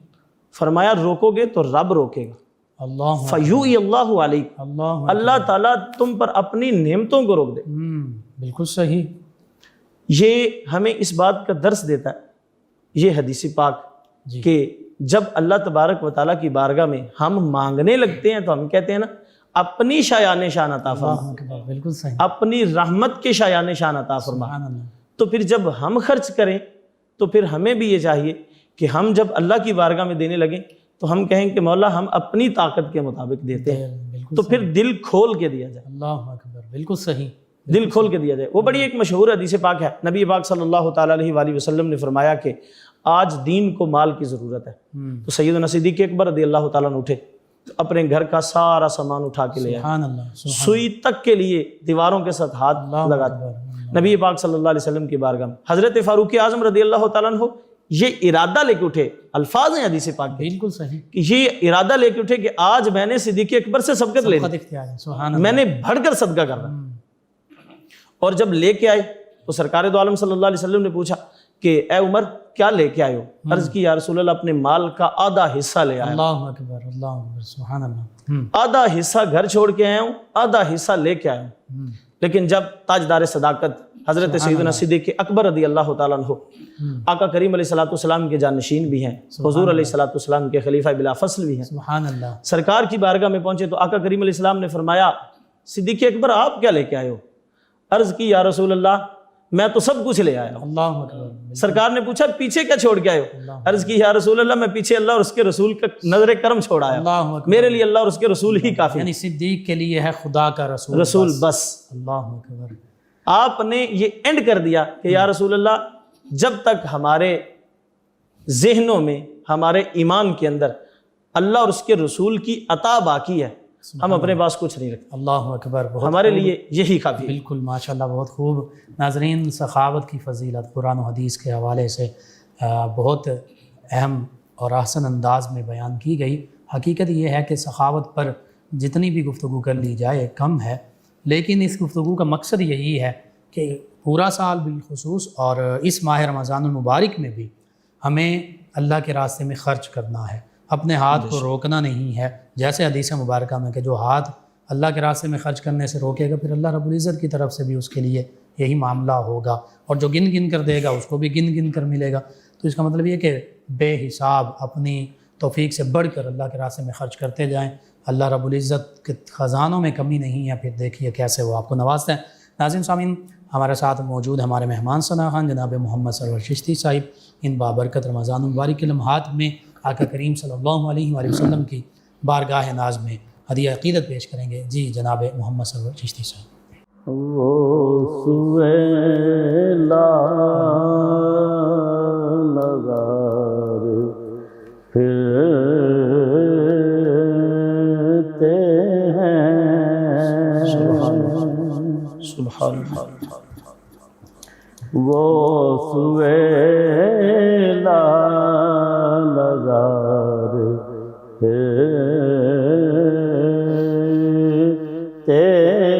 فرمایا روکو گے تو رب روکے گا، اللہ فیوئی اللہ علیک، اللہ تعالیٰ تم پر اپنی نعمتوں کو روک دے۔ بالکل صحیح۔ یہ ہمیں اس بات کا درس دیتا ہے یہ حدیث پاک کہ جب اللہ تبارک و تعالیٰ کی بارگاہ میں ہم مانگنے لگتے ہیں تو ہم کہتے ہیں نا اپنی شایان شان عطا فرما، بالکل صحیح، اپنی رحمت کے شایان شان عطا فرما۔ تو پھر جب ہم خرچ کریں تو پھر ہمیں بھی یہ چاہیے کہ ہم جب اللہ کی بارگاہ میں دینے لگیں تو ہم کہیں کہ مولا ہم اپنی طاقت کے مطابق دیتے ہیں، تو پھر دل کھول کے دیا جائے۔ اللہ اکبر، بالکل صحیح، دل کھول کے دیا جائے۔ وہ بڑی ایک مشہور حدیث پاک ہے، نبی پاک صلی اللہ تعالیٰ علیہ وآلہ وسلم نے فرمایا کہ آج دین کو مال کی ضرورت ہے، تو سیدنا صدیق اکبر رضی اللہ تعالیٰ عنہ اٹھے تو اپنے گھر کا سارا سامان اٹھا کے لے آئے، سوئی تک کے لیے دیواروں کے ساتھ ہاتھ لگاتے نبی پاک صلی اللہ علیہ وسلم کی بارگاہ میں۔ حضرت فاروق اعظم رضی اللہ تعالیٰ عنہ یہ ارادہ لے کے اٹھے، الفاظ ہیں حدیث پاک کے، بالکل صحیح، کہ یہ ارادہ لے کے اٹھے کہ آج میں نے صدیق اکبر سے سبقت لینی، میں نے بڑھ کر صدقہ کرنا۔ اور جب لے کے آئے تو سرکار دو عالم صلی اللہ علیہ وسلم نے پوچھا کہ اے عمر کیا لے کے آئے ہو؟ عرض کی یا رسول اللہ اپنے مال کا آدھا حصہ لے آیا، اللہ اکبر، اللہ اکبر، سبحان اللہ، آدھا حصہ گھر چھوڑ کے آیا ہوں، آدھا حصہ لے کے آیا ہوں۔ لیکن جب تاجدار صداقت حضرت سیدنا صدیق اکبر رضی اللہ تعالیٰ عنہ آقا کریم علیہ الصلوۃ والسلام کے جانشین بھی ہیں، حضور علیہ الصلوۃ والسلام کے خلیفہ بلا فصل بھی ہیں، سبحان اللہ، سرکار کی بارگاہ میں پہنچے تو آقا کریم علیہ السلام نے فرمایا صدیق اکبر آپ کیا لے کے آئے ہو؟ عرض کی یا رسول اللہ میں تو سب کچھ لے آیا ہوں۔ اللہ اکبر، سرکار نے پوچھا پیچھے کیا چھوڑ کے آئے ہو؟ عرض کی یا رسول اللہ میں پیچھے اللہ اور اس کے رسول کا نظر کرم چھوڑ آیا اللہ ہوں، اکبر، میرے لیے اللہ اور اس کے رسول ہی کافی یعنی صدیق کے لیے ہے خدا کا رسول رسول بس۔ اللہ اکبر، آپ نے یہ اینڈ کر دیا کہ یا رسول اللہ جب تک ہمارے ذہنوں میں، ہمارے ایمان کے اندر اللہ اور اس کے رسول کی عطا باقی ہے، ہم اپنے پاس کچھ نہیں رکھتے، اللہ اکبر، بہت ہمارے لیے یہی کافی ہے۔ بالکل ماشاءاللہ، بہت خوب۔ ناظرین، سخاوت کی فضیلت قرآن و حدیث کے حوالے سے بہت اہم اور احسن انداز میں بیان کی گئی۔ حقیقت یہ ہے کہ سخاوت پر جتنی بھی گفتگو کر لی جائے کم ہے، لیکن اس گفتگو کا مقصد یہی ہے کہ پورا سال بالخصوص اور اس ماہ رمضان المبارک میں بھی ہمیں اللہ کے راستے میں خرچ کرنا ہے، اپنے ہاتھ کو روکنا نہیں ہے۔ جیسے حدیث مبارکہ میں کہ جو ہاتھ اللہ کے راستے میں خرچ کرنے سے روکے گا، پھر اللہ رب العزت کی طرف سے بھی اس کے لیے یہی معاملہ ہوگا، اور جو گن گن کر دے گا اس کو بھی گن گن کر ملے گا۔ تو اس کا مطلب یہ کہ بے حساب اپنی توفیق سے بڑھ کر اللہ کے راستے میں خرچ کرتے جائیں، اللہ رب العزت کے خزانوں میں کمی نہیں ہے، پھر دیکھیے کیسے وہ آپ کو نوازتے ہیں۔ ناظرین سامعین، ہمارے ساتھ موجود ہمارے مہمان ثنا خان جناب محمد سرور چشتی صاحب، ان بابرکت رمضان المبارک کے لمحات میں آقا کریم صلی اللہ علیہ وآلہ وسلم کی بارگاہ ناز میں ہدیہ عقیدت پیش کریں گے۔ جی جناب محمد سرور چشتی صاحب۔ وہ سویلا نظر پھرتے ہیں، سبحان اللہ، وہ سویلا نظر پھرتے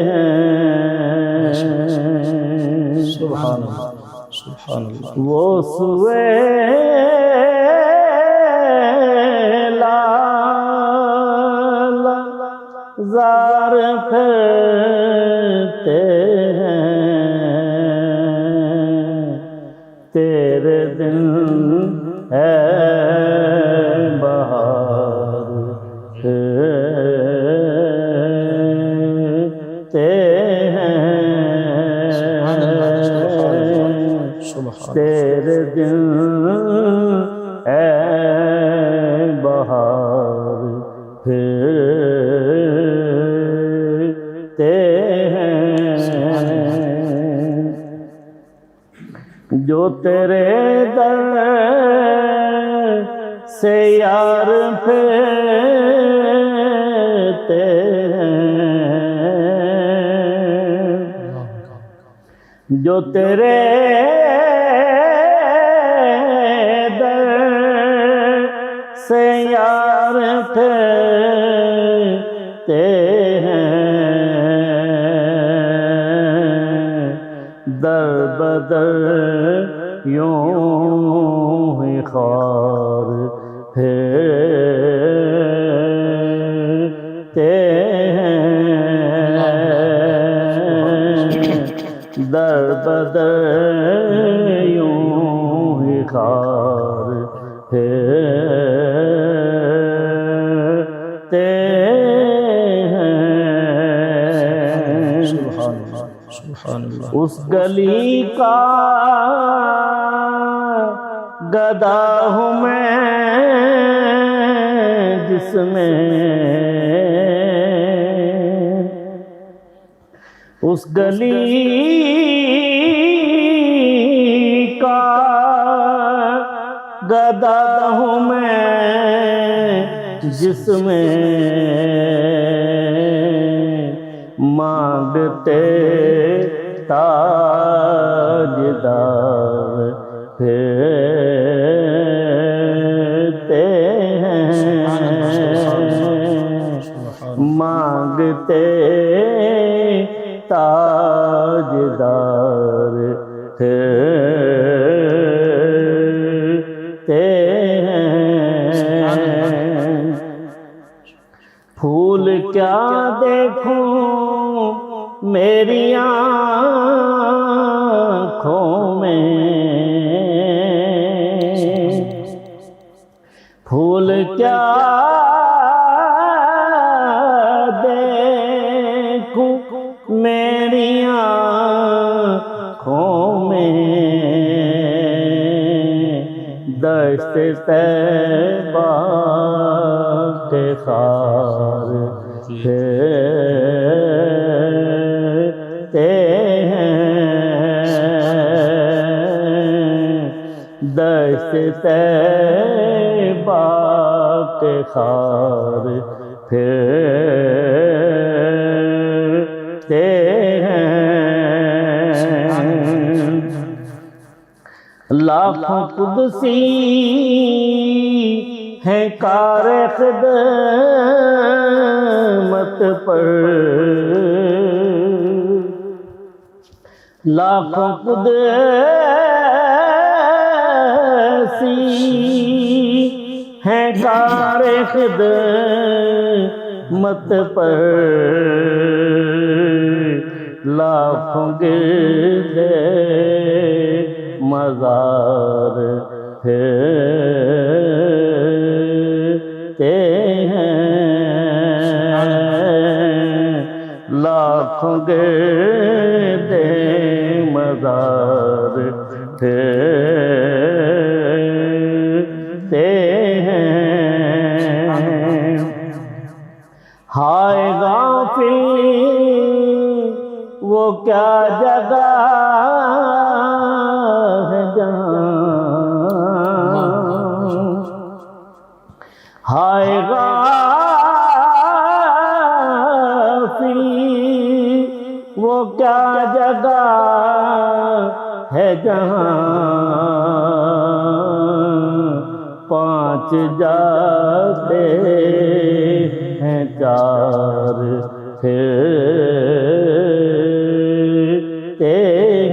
ہیں، سبحان اللہ، سبحان اللہ، وہ سویلا نظر پھرتے ہیں، تیرے دل ہے بہار پھرتے ہیں، تیرے دل ہے بہار پھرتے ہیں، جو تیرے در سے یار پھرتے ہیں، جو تیرے در سے یار پھرتے ہیں، در بدر یوں ہی خار پھرتے ہیں، در بدر یوں ہی خار پھرتے ہیں، سبحان اللہ، سبحان اللہ، اس گلی کا گدا ہوں میں جس میں، اس گلی کا گدا ہوں میں جس میں، مانگتے تاجدار پھرتے ہیں، مانگتے تاجدار پھرتے ہیں، پھول کیا دیکھوں میری آنکھوں میں، پھول کیا دیکھوں میری آنکھوں طیبہ کے خار پھرتے ہیں، دشت طیبہ کے خار پھرتے ہیں، لاکھوں قدسی ہیں کار خدمت پر، لاکھوں قدسی ہیں کار خدمت پر، لاکھوں گردے مزار پھرتے ہیں، لاکھوں گردے مزار پھرتے ہیں، ہائے غافل وہ کیا جگہ ہے جہاں، ہائے غافل وہ کیا جگہ ہے جہاں، پانچ جاتے ہیں چار پھرتے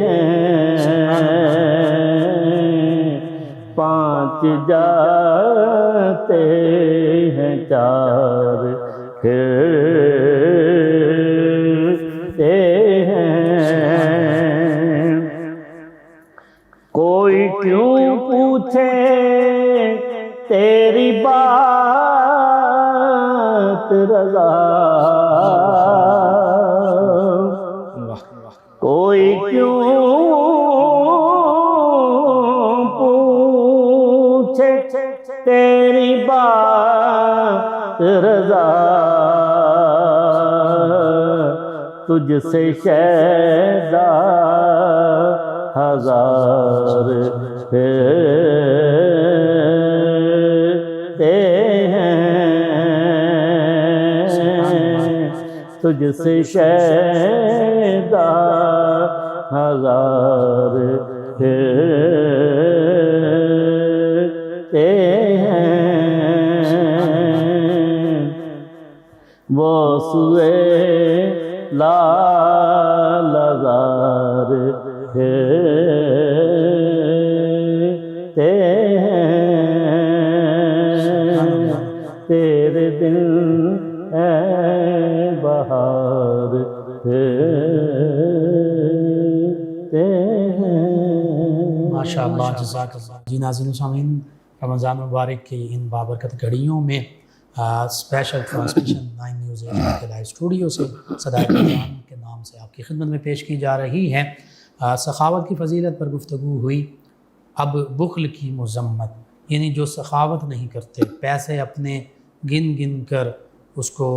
ہیں، پانچ جاتے ہیں چار پھرتے ہیں، کوئی کیوں پوچھے تیری بات رضا، کوئی کیوں پوچھے تیری بات رضا، تجھ سے شیدا ہزار پھرتے ہیں، تجھ سے شیدا ہزار پھرتے ہیں، وہ سوئے لال زار پھرتے ہیں، تیرے دل اے بہار پھرتے ہیں۔ ماشاءاللہ، جزاک اللہ۔ جی ناظرین و سامعین، رمضان مبارک کی ان بابرکت گھڑیوں میں اسپیشل ٹرانسمیشن 9 نیوز ایشیا کے لائیو اسٹوڈیو سے صدائے رمضان کے نام سے آپ کی خدمت میں پیش کی جا رہی ہے۔ سخاوت کی فضیلت پر گفتگو ہوئی، اب بخل کی مذمت، یعنی جو سخاوت نہیں کرتے، پیسے اپنے گن گن کر اس کو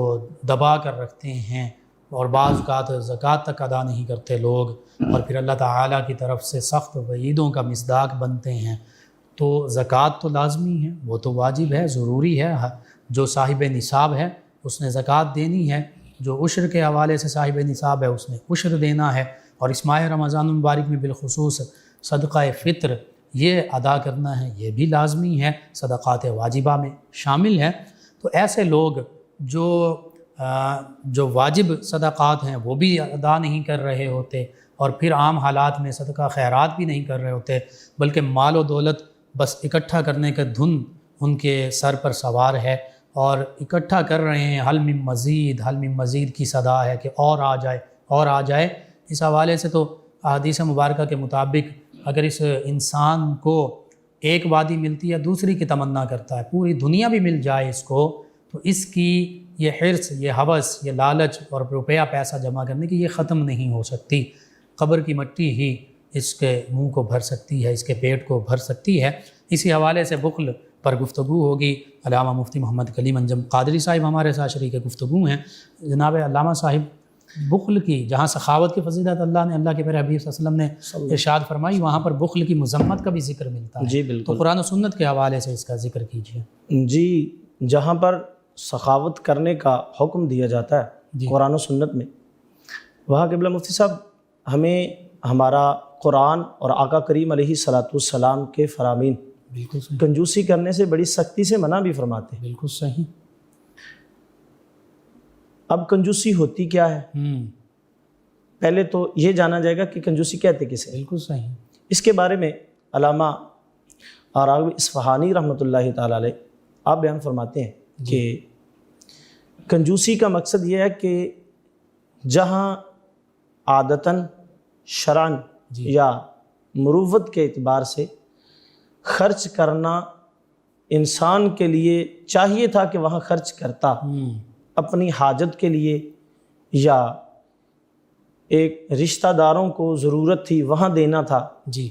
دبا کر رکھتے ہیں، اور بعض اوقات زکوٰۃ تک ادا نہیں کرتے لوگ، اور پھر اللہ تعالیٰ کی طرف سے سخت وعیدوں کا مصداق بنتے ہیں۔ تو زکوٰۃ تو لازمی ہے، وہ تو واجب ہے، ضروری ہے، جو صاحب نصاب ہے اس نے زکوٰۃ دینی ہے، جو عشر کے حوالے سے صاحب نصاب ہے اس نے عشر دینا ہے، اور اس ماہ رمضان المبارک میں بالخصوص صدقہ فطر یہ ادا کرنا ہے، یہ بھی لازمی ہے، صدقات واجبہ میں شامل ہے۔ تو ایسے لوگ جو واجب صدقات ہیں وہ بھی ادا نہیں کر رہے ہوتے، اور پھر عام حالات میں صدقہ خیرات بھی نہیں کر رہے ہوتے، بلکہ مال و دولت بس اکٹھا کرنے کا دھن ان کے سر پر سوار ہے، اور اکٹھا کر رہے ہیں، حل من مزید کی صدا ہے کہ اور آ جائے اور آ جائے۔ اس حوالے سے تو احادیث مبارکہ کے مطابق اگر اس انسان کو ایک وادی ملتی ہے دوسری کی تمنا کرتا ہے، پوری دنیا بھی مل جائے اس کو، تو اس کی یہ حرص، یہ ہوس، یہ لالچ اور روپیہ پیسہ جمع کرنے کی یہ ختم نہیں ہو سکتی۔ قبر کی مٹی ہی اس کے منہ کو بھر سکتی ہے، اس کے پیٹ کو بھر سکتی ہے۔ اسی حوالے سے بخل پر گفتگو ہوگی۔ علامہ مفتی محمد کلیم انجم قادری صاحب ہمارے ساتھ شریک گفتگو ہیں۔ جناب علامہ صاحب، بخل کی جہاں سخاوت کی فضیلت اللہ کے پیارے حبیب صلی اللہ علیہ وسلم نے ارشاد فرمائی، وہاں پر بخل کی مذمت کا بھی ذکر ملتا ہے۔ جی بالکل، تو قرآن و سنت کے حوالے سے اس کا ذکر کیجیے۔ جی جہاں پر سخاوت کرنے کا حکم دیا جاتا ہے قرآن و سنت میں، وہاں قبلہ مفتی صاحب ہمیں ہمارا قرآن اور آقا کریم علیہ الصلوۃ والسلام کے فرامین بالکل صحیح، کنجوسی کرنے سے بڑی سختی سے منع بھی فرماتے ہیں۔ بالکل صحیح۔ اب کنجوسی ہوتی کیا ہے؟ پہلے تو یہ جانا جائے گا کہ کنجوسی کہتے کسے۔ بالکل صحیح۔ اس کے بارے میں علامہ راغب اصفہانی رحمۃ اللہ تعالی علیہ آپ بیان فرماتے ہیں کہ کنجوسی کا مقصد یہ ہے کہ جہاں عادتاً شرعاً یا مروت کے اعتبار سے خرچ کرنا انسان کے لیے چاہیے تھا کہ وہاں خرچ کرتا، اپنی حاجت کے لیے یا ایک رشتہ داروں کو ضرورت تھی وہاں دینا تھا،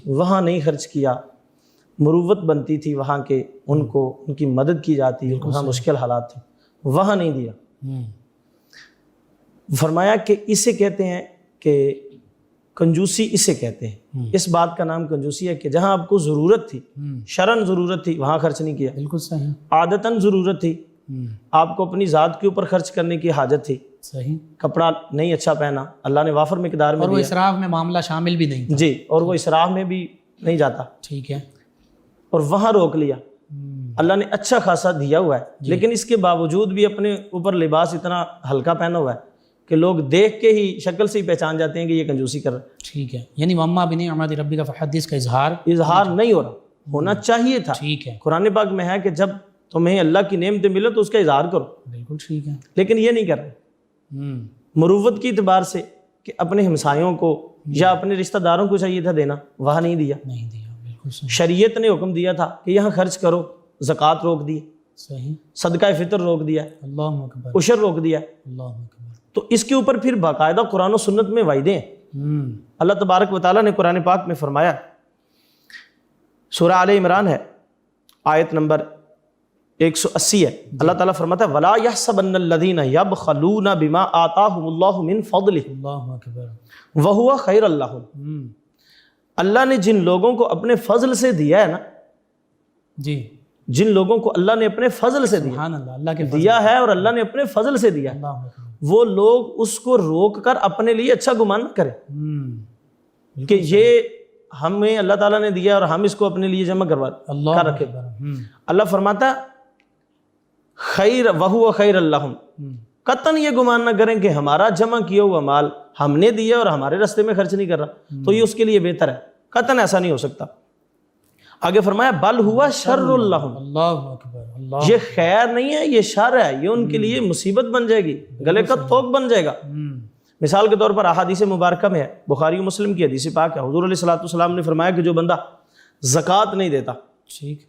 وہاں نہیں خرچ کیا، مروت بنتی تھی وہاں کے ان کو ان کی مدد کی جاتی، وہاں مشکل حالات تھے وہاں نہیں دیا۔ فرمایا کہ اسے کہتے ہیں کہ کنجوسی، اسے کہتے ہیں، اس بات کا نام کنجوسی ہے کہ جہاں آپ کو ضرورت تھی، شرعاً ضرورت تھی، وہاں خرچ نہیں کیا۔ بالکل صحیح۔ عادتاً ضرورت تھی، آپ کو اپنی ذات کے اوپر خرچ کرنے کی حاجت تھی، صحیح، کپڑا نہیں اچھا پہنا، اللہ نے وافر مقدار میں اور وہ دیا، اسراف میں معاملہ شامل بھی نہیں تھا، جی، اور وہ اسراف میں بھی نہیں جاتا، ٹھیک ہے، اور وہاں روک لیا۔ اللہ نے اچھا خاصا دیا ہوا ہے، لیکن اس کے باوجود بھی اپنے اوپر لباس اتنا ہلکا پہنا ہوا ہے کہ لوگ دیکھ کے ہی شکل سے ہی پہچان جاتے ہیں کہ یہ کنجوسی کر رہا ہے۔ ٹھیک ہے، یعنی وَأَمَّا بِنِعْمَتِ رَبِّكَ فَحَدِّثْ کا اظہار نہیں ہو رہا، ہونا چاہیے تھا۔ ٹھیک ہے، قرآن پاک میں ہے کہ جب تمہیں اللہ کی نعمتیں ملے تو اس کا اظہار کرو، بالکل ٹھیک ہے، لیکن یہ نہیں کر رہے۔ مروت کی اعتبار سے کہ اپنے ہمسایوں کو یا اپنے رشتہ داروں کو چاہیے تھا دینا، وہاں نہیں دیا۔ نہیں دیا، بالکل صحیح، شریعت نے حکم دیا تھا کہ یہاں خرچ کرو، زکوٰۃ روک دی، صحیح، صدقہ فطر روک دیا، اللہ اکبر، عشر روک دیا۔ اللہ اکبر، تو اس کے اوپر پھر باقاعدہ قرآن و سنت میں وعدے ہیں۔ اللہ تبارک و تعالیٰ نے قرآن پاک میں فرمایا، سورہ آل عمران ہے، آیت نمبر 180 ہے، اللہ تعالیٰ فرماتا ہے وَلَا يَحْسَبَنَّ الَّذِينَ يَبْخَلُونَ بِمَا آتَاهُمُ اللَّهُ مِنْ فَضْلِهِ اللہ اکبر، وَهُوَ خَيْرٌ لَّهُمْ۔ اللہ نے جن لوگوں کو اپنے فضل سے دیا ہے نا، جی، جن لوگوں کو اللہ نے اپنے فضل سے دیا سبحان اللہ، اللہ کے فضل، دیا ہے اور اللہ نے اپنے فضل سے دیا ہے، اللہ اکبر، وہ لوگ اس کو روک کر اپنے لیے اچھا گمان نہ کریں کہ یہ ہمیں اللہ تعالیٰ نے دیا اور ہم اس کو اپنے لیے جمع کروا اللہ کر رکھے۔ اکبر، اللہ فرماتا خیر وہو خیر اللہم، قطعاً یہ گمان نہ کریں کہ ہمارا جمع کیا ہوا مال ہم نے دیا اور ہمارے راستے میں خرچ نہیں کر رہا تو یہ اس کے لیے بہتر ہے، قطعاً ایسا نہیں ہو سکتا۔ آگے فرمایا بل ہوا شر اللہم، اللہ اکبر، اللہ، یہ خیر نہیں ہے، یہ شر ہے، یہ ان کے لیے مصیبت بن جائے گی، گلے کا توق بن جائے گا۔ مثال کے طور پر احادیث مبارکہ میں ہے، بخاری و مسلم کی حدیث پاک ہے، حضور علیہ الصلوۃ والسلام نے فرمایا کہ جو بندہ زکوٰۃ نہیں دیتا، ٹھیک،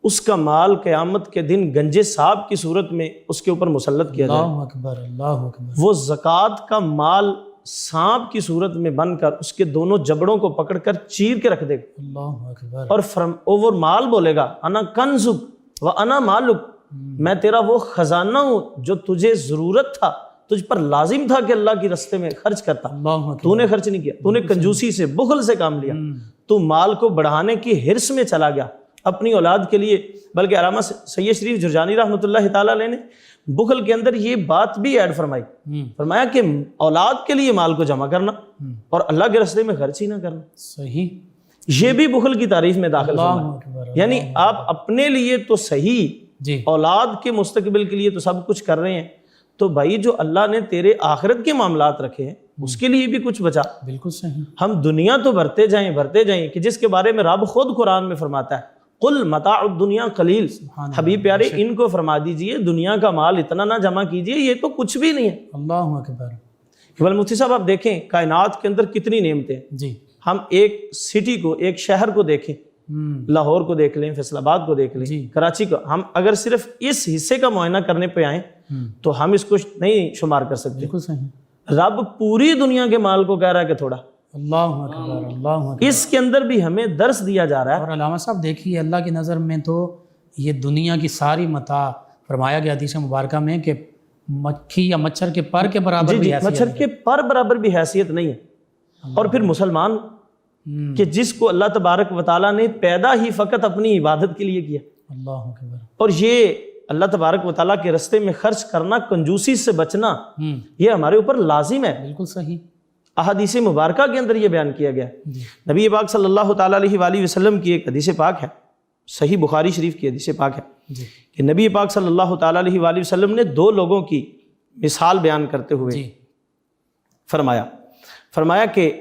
اس کا مال قیامت کے دن گنجے سانپ کی صورت میں اس کے اوپر مسلط کیا جائے، اللہ اکبر، اللہ اکبر، وہ زکوٰۃ کا مال سانپ کی صورت میں بن کر اس کے دونوں جبڑوں کو پکڑ کر چیر کے رکھ دے گا، اللہ اکبر، اور وہ مال بولے گا انا کنزک و انا مالک، میں تیرا وہ خزانہ ہوں جو تجھے ضرورت تھا، تجھ پر لازم تھا کہ اللہ کی راستے میں خرچ کرتا، اللہ اکبر، تو نے خرچ نہیں کیا، تو نے کنجوسی سے بخل سے کام لیا، تو مال کو بڑھانے کی حرص میں چلا گیا اپنی اولاد کے لیے۔ بلکہ علامہ سید شریف جرجانی رحمۃ اللہ تعالیٰ علیہ نے بخل کے اندر یہ بات بھی ایڈ فرمائی، فرمایا کہ اولاد کے لیے مال کو جمع کرنا اور اللہ کے راستے میں خرچ ہی نہ کرنا، صحیح، یہ بھی بخل کی تعریف میں داخل اللہ فرمایا۔ اکبر، یعنی آپ اپنے لیے تو صحیح، جی، اولاد کے مستقبل کے لیے تو سب کچھ کر رہے ہیں، تو بھائی جو اللہ نے تیرے آخرت کے معاملات رکھے ہیں اس کے لیے بھی کچھ بچا۔ بالکل صحیح، ہم دنیا تو بھرتے جائیں کہ جس کے بارے میں رب خود قرآن میں فرماتا ہے قل متاع الدنیا قلیل، حبیب پیارے ان کو فرما دیجئے دنیا کا مال اتنا نہ جمع کیجئے، یہ تو کچھ بھی نہیں ہے۔ اللہ اکبر، قبل مفتی صاحب آپ دیکھیں کائنات کے اندر کتنی نعمتیں ہیں، جی، ہم ایک سٹی کو، ایک شہر کو دیکھیں، لاہور کو دیکھ لیں، فیصل آباد کو دیکھ لیں، کراچی کو، ہم اگر صرف اس حصے کا معائنہ کرنے پہ آئیں تو ہم اس کو نہیں شمار کر سکتے۔ بالکل صحیح، رب پوری دنیا کے مال کو کہہ رہا ہے کہ تھوڑا، اللہ اکبر، اللہ اکبر۔ اس کے اندر بھی ہمیں درس دیا جا رہا ہے۔ اور علامہ صاحب دیکھیے، اللہ کی نظر میں تو یہ دنیا کی ساری متاع، فرمایا گیا حدیث مبارکہ میں کہ مکھی یا مچھر کے پر کے برابر بھی حیثیت مچھر کے پر برابر بھی حیثیت نہیں ہے۔ اور پھر مسلمان کہ جس کو اللہ تبارک و تعالیٰ نے پیدا ہی فقط اپنی عبادت کے لیے کیا، اللہ اکبر، اور یہ اللہ تبارک و تعالیٰ کے رستے میں خرچ کرنا، کنجوسی سے بچنا، یہ ہمارے اوپر لازم ہے۔ بالکل صحیح۔ احادیث مبارکہ کے اندر یہ بیان کیا گیا ہے۔ جی نبی پاک صلی اللہ تعالیٰ علیہ وآلہ وسلم کی ایک حدیث پاک ہے، صحیح بخاری شریف کی حدیث پاک ہے جی کہ نبی پاک صلی اللہ تعالیٰ علیہ وآلہ وسلم نے دو لوگوں کی مثال بیان کرتے ہوئے جی فرمایا کہ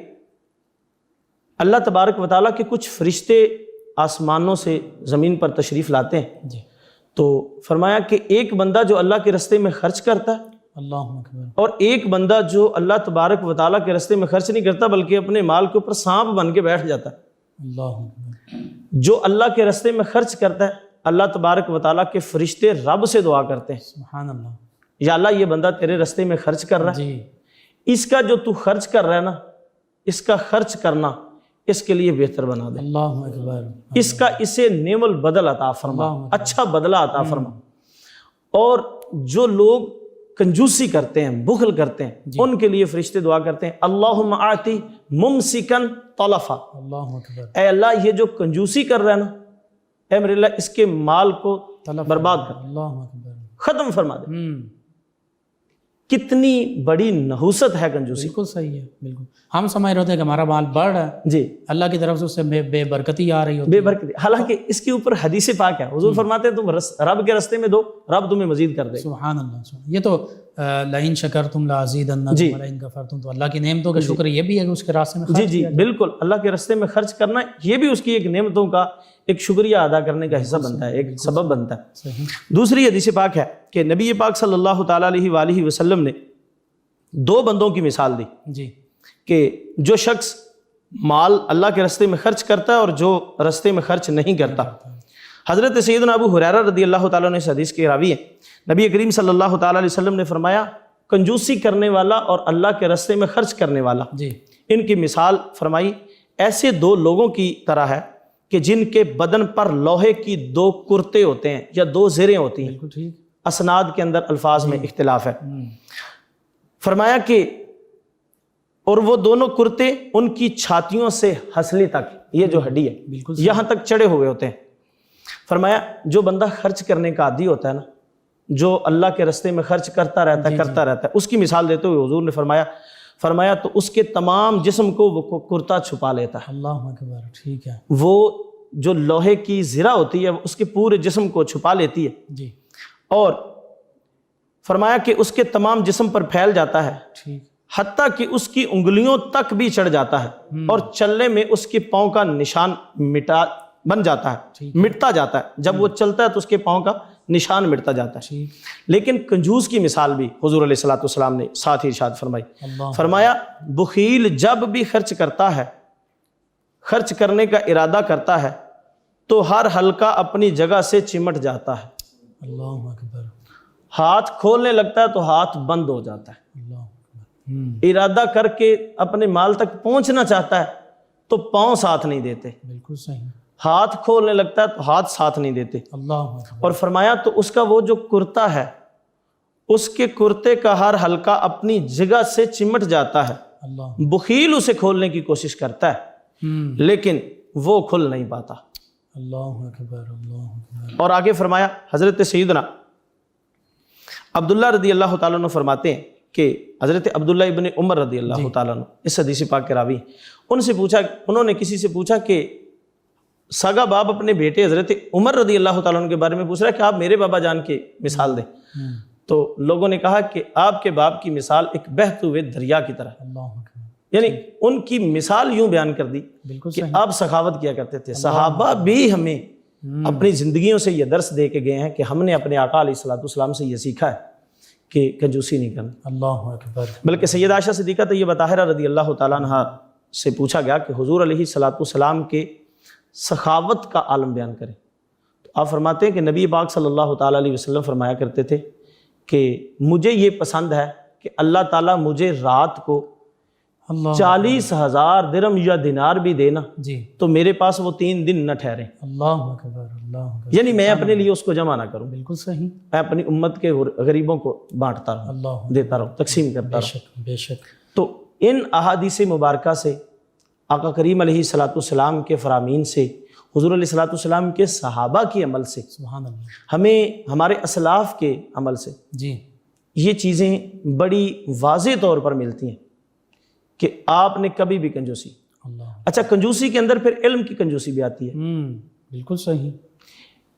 اللہ تبارک و تعالیٰ کے کچھ فرشتے آسمانوں سے زمین پر تشریف لاتے ہیں، جی تو فرمایا کہ ایک بندہ جو اللہ کے رستے میں خرچ کرتا ہے، اللہ اکبر، اور ایک بندہ جو اللہ تبارک و تعالیٰ کے رستے میں خرچ نہیں کرتا بلکہ اپنے مال کے اوپر سانپ بن کے بیٹھ جاتا ہے۔ اللہ اکبر، جو اللہ کے رستے میں خرچ کرتا ہے، اللہ تبارک و تعالیٰ کے فرشتے رب سے دعا کرتے ہیں، سبحان اللہ، یا اللہ یہ بندہ تیرے رستے میں خرچ کر رہا ہے، جی اس کا جو تو خرچ کر رہا ہے نا، اس کا خرچ کرنا اس کے لیے بہتر بنا دے، اللہ اکبر، اس کا اسے نعم البدل عطا فرما، اچھا بدلہ عطا فرما۔ اور جو لوگ کنجوسی کرتے ہیں، بخل کرتے ہیں، ان کے لیے فرشتے دعا کرتے ہیں، اللہم آتی ممسکن طلفا، اللہ اکبر، اے اللہ یہ جو کنجوسی کر رہا ہے نا، اے میرے اللہ اس کے مال کو برباد کر، اللہ اکبر، ختم فرما دے۔ کتنی بڑی نحوست ہے کنجوسی۔ بالکل صحیح ہے، بالکل۔ ہم سمجھ رہے ہوتے ہیں کہ ہمارا مال بڑھ رہا ہے، جی، اللہ کی طرف سے اس سے بے برکتی آ رہی ہوتی بے برکتی، حالانکہ اس کے اوپر حدیث پاک ہے، حضور فرماتے ہیں تم رب کے رستے میں دو، رب تمہیں مزید کر دے ہے۔ سبحان اللہ، سبحان، یہ تو لئن شکرتم لازیدنکم ولئن کفرتم، تو اللہ کی نعمتوں کا شکر یہ بھی ہے کہ اس کے راستے میں خرچ جی بالکل، اللہ کے رستے میں خرچ کرنا یہ بھی اس کی ایک نعمتوں کا ایک شکریہ ادا کرنے کا حصہ بنتا ہے، ایک سبب بنتا ہے۔ صحیح، دوسری حدیث پاک ہے کہ نبی پاک صلی اللہ تعالیٰ علیہ وآلہ وسلم نے دو بندوں کی مثال دی جی کہ جو شخص مال اللہ کے رستے میں خرچ کرتا ہے اور جو رستے میں خرچ نہیں کرتا۔ حضرت سیدنا ابو ہریرہ رضی اللہ تعالیٰ عنہ اس حدیث کے راوی ہیں، نبی کریم صلی اللہ تعالیٰ علیہ وسلم نے فرمایا کنجوسی کرنے والا اور اللہ کے رستے میں خرچ کرنے والا، جی ان کی مثال فرمائی ایسے دو لوگوں کی طرح ہے کہ جن کے بدن پر لوہے کی دو کرتے ہوتے ہیں یا دو زریں ہوتی ہیں، بالکل ٹھیک، اسناد کے اندر الفاظ میں اختلاف ہے۔ فرمایا کہ اور وہ دونوں کرتے ان کی چھاتیوں سے ہنسلی تک، یہ جو ہڈی ہے بالکل یہاں تک چڑھے ہوئے ہوتے ہیں۔ فرمایا جو بندہ خرچ کرنے کا عادی ہوتا ہے نا، جو اللہ کے رستے میں خرچ کرتا رہتا ہے اس کی مثال دیتے ہوئے حضور نے فرمایا تو اس کے تمام جسم کو وہ کرتا چھپا لیتا ہے۔ اللہ اکبر، ٹھیک ہے، وہ جو لوہے کی زرہ ہوتی ہے اس کے پورے جسم کو چھپا لیتی ہے، جی اور فرمایا کہ اس کے تمام جسم پر پھیل جاتا ہے، ٹھیک، حتیٰ کہ اس کی انگلیوں تک بھی چڑھ جاتا ہے، اور چلنے میں اس کے پاؤں کا نشان بن جاتا ہے، مٹتا جاتا ہے، جب وہ چلتا ہے تو اس کے پاؤں کا نشان مٹتا جاتا ہے۔ ٹھیک، لیکن کنجوس کی مثال بھی حضور علیہ الصلوۃ والسلام نے ساتھ ہی ارشاد فرمائی، اللہ، فرمایا بخیل جب بھی خرچ کرتا ہے، خرچ کرنے کا ارادہ کرتا ہے تو ہر حلقہ اپنی جگہ سے چمٹ جاتا ہے، اللہ اکبر، ہاتھ کھولنے لگتا ہے تو ہاتھ بند ہو جاتا ہے، اللہ اکبر، ارادہ کر کے اپنے مال تک پہنچنا چاہتا ہے تو پاؤں ساتھ نہیں دیتے، بالکل صحیح، ہاتھ کھولنے لگتا ہے تو ہاتھ ساتھ نہیں دیتے۔ اللہ اکبر، اور فرمایا تو اس کا وہ جو کرتا ہے، اس کے کرتے کا ہر حلقہ اپنی جگہ سے چمٹ جاتا ہے، اللہ، بخیل اسے کھولنے کی کوشش کرتا ہے لیکن وہ کھل نہیں پاتا۔ اللہ اکبر، اللہ اکبر، اور آگے فرمایا حضرت سیدنا عبداللہ رضی اللہ تعالیٰ عنہ فرماتے ہیں کہ حضرت عبداللہ ابن عمر رضی اللہ تعالیٰ عنہ اس حدیث پاک کے راوی، انہوں نے کسی سے پوچھا کہ سگا باپ اپنے بیٹے حضرت عمر رضی اللہ تعالیٰ عنہ کے بارے میں پوچھ رہا ہے کہ آپ میرے بابا جان کی مثال دیں، تو لوگوں نے کہا کہ آپ کے باپ کی مثال ایک بہتے ہوئے دریا کی طرح، اللہ اکبر، یعنی ان کی مثال یوں بیان کر دی بالکل کہ آپ سخاوت کیا کرتے تھے۔ صحابہ بھی ہمیں اپنی زندگیوں سے یہ درس دے کے گئے ہیں کہ ہم نے اپنے آقا علیہ الصلوۃ والسلام سے یہ سیکھا ہے کہ کنجوسی نہیں کرنا۔ اللہ اکبر، بلکہ سید عائشہ صدیقہ طیبہ طاہرہ رضی اللہ تعالیٰ عنہ سے پوچھا گیا کہ حضور علیہ الصلوۃ والسلام کے سخاوت کا عالم بیان کریں، تو آپ فرماتے ہیں کہ نبی پاک صلی اللہ تعالیٰ علیہ وسلم فرمایا کرتے تھے کہ مجھے یہ پسند ہے کہ اللہ تعالیٰ مجھے رات کو اللہ 40,000 درہم یا دینار بھی دینا جی تو میرے پاس وہ 3 دن نہ ٹھہرے، اللہ اکبر اللہ اکبر، یعنی میں اپنے لیے اس کو جمع نہ کروں، بالکل صحیح، میں اپنی امت کے غریبوں کو بانٹتا رہوں، اللہ دیتا رہوں، تقسیم کرتا بے رہوں۔ شک بے شک، تو ان احادیث مبارکہ سے، آقا کریم علیہ الصلوۃ والسلام کے فرامین سے، حضور علیہ الصلوۃ والسلام کے صحابہ کے عمل سے، سبحان اللہ، ہمیں ہمارے اسلاف کے عمل سے جی یہ چیزیں بڑی واضح طور پر ملتی ہیں کہ آپ نے کبھی بھی کنجوسی، اللہ، اچھا کنجوسی کے اندر پھر علم کی کنجوسی بھی آتی ہے، بالکل صحیح،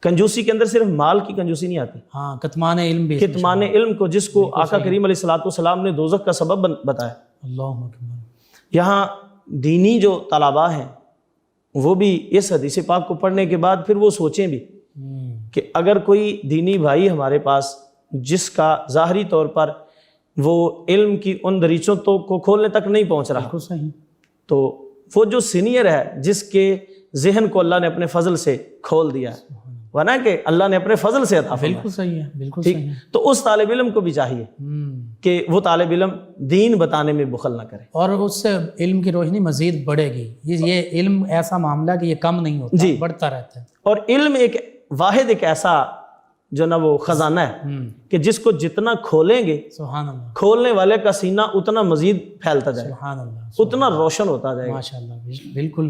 کنجوسی کے اندر صرف مال کی کنجوسی نہیں آتی، ہاں کتمان علم بھی، کتمان علم کو، جس کو آقا کریم علیہ الصلوۃ والسلام نے دوزخ کا سبب بتایا۔ اللہ اکبر، یہاں دینی جو طلباء ہیں وہ بھی اس حدیث پاک کو پڑھنے کے بعد پھر وہ سوچیں بھی کہ اگر کوئی دینی بھائی ہمارے پاس جس کا ظاہری طور پر وہ علم کی ان دریچوں کو کھولنے تک نہیں پہنچ رہا، بالکل صحیح، تو وہ جو سینئر ہے جس کے ذہن کو اللہ نے اپنے فضل سے کھول دیا ہے، ورنہ کہ اللہ نے اپنے فضل سے عطا فرمایا، بالکل صحیح ہے، بالکل ٹھیک، صحیح، تو اس طالب علم کو بھی چاہیے کہ وہ طالب علم دین بتانے میں بخل نہ کرے، اور اس سے علم کی روشنی مزید بڑھے گی، یہ علم ایسا معاملہ کہ یہ کم نہیں ہوتا، جی، بڑھتا رہتا ہے، اور علم ایک واحد ایک ایسا جو نا وہ خزانہ ہے کہ جس کو جتنا کھولیں گے، سبحان اللہ، کھولنے والے کا سینہ اتنا مزید پھیلتا جائے، سبحان اللہ، اتنا روشن ہوتا جائے گا۔ ماشاء اللہ، بالکل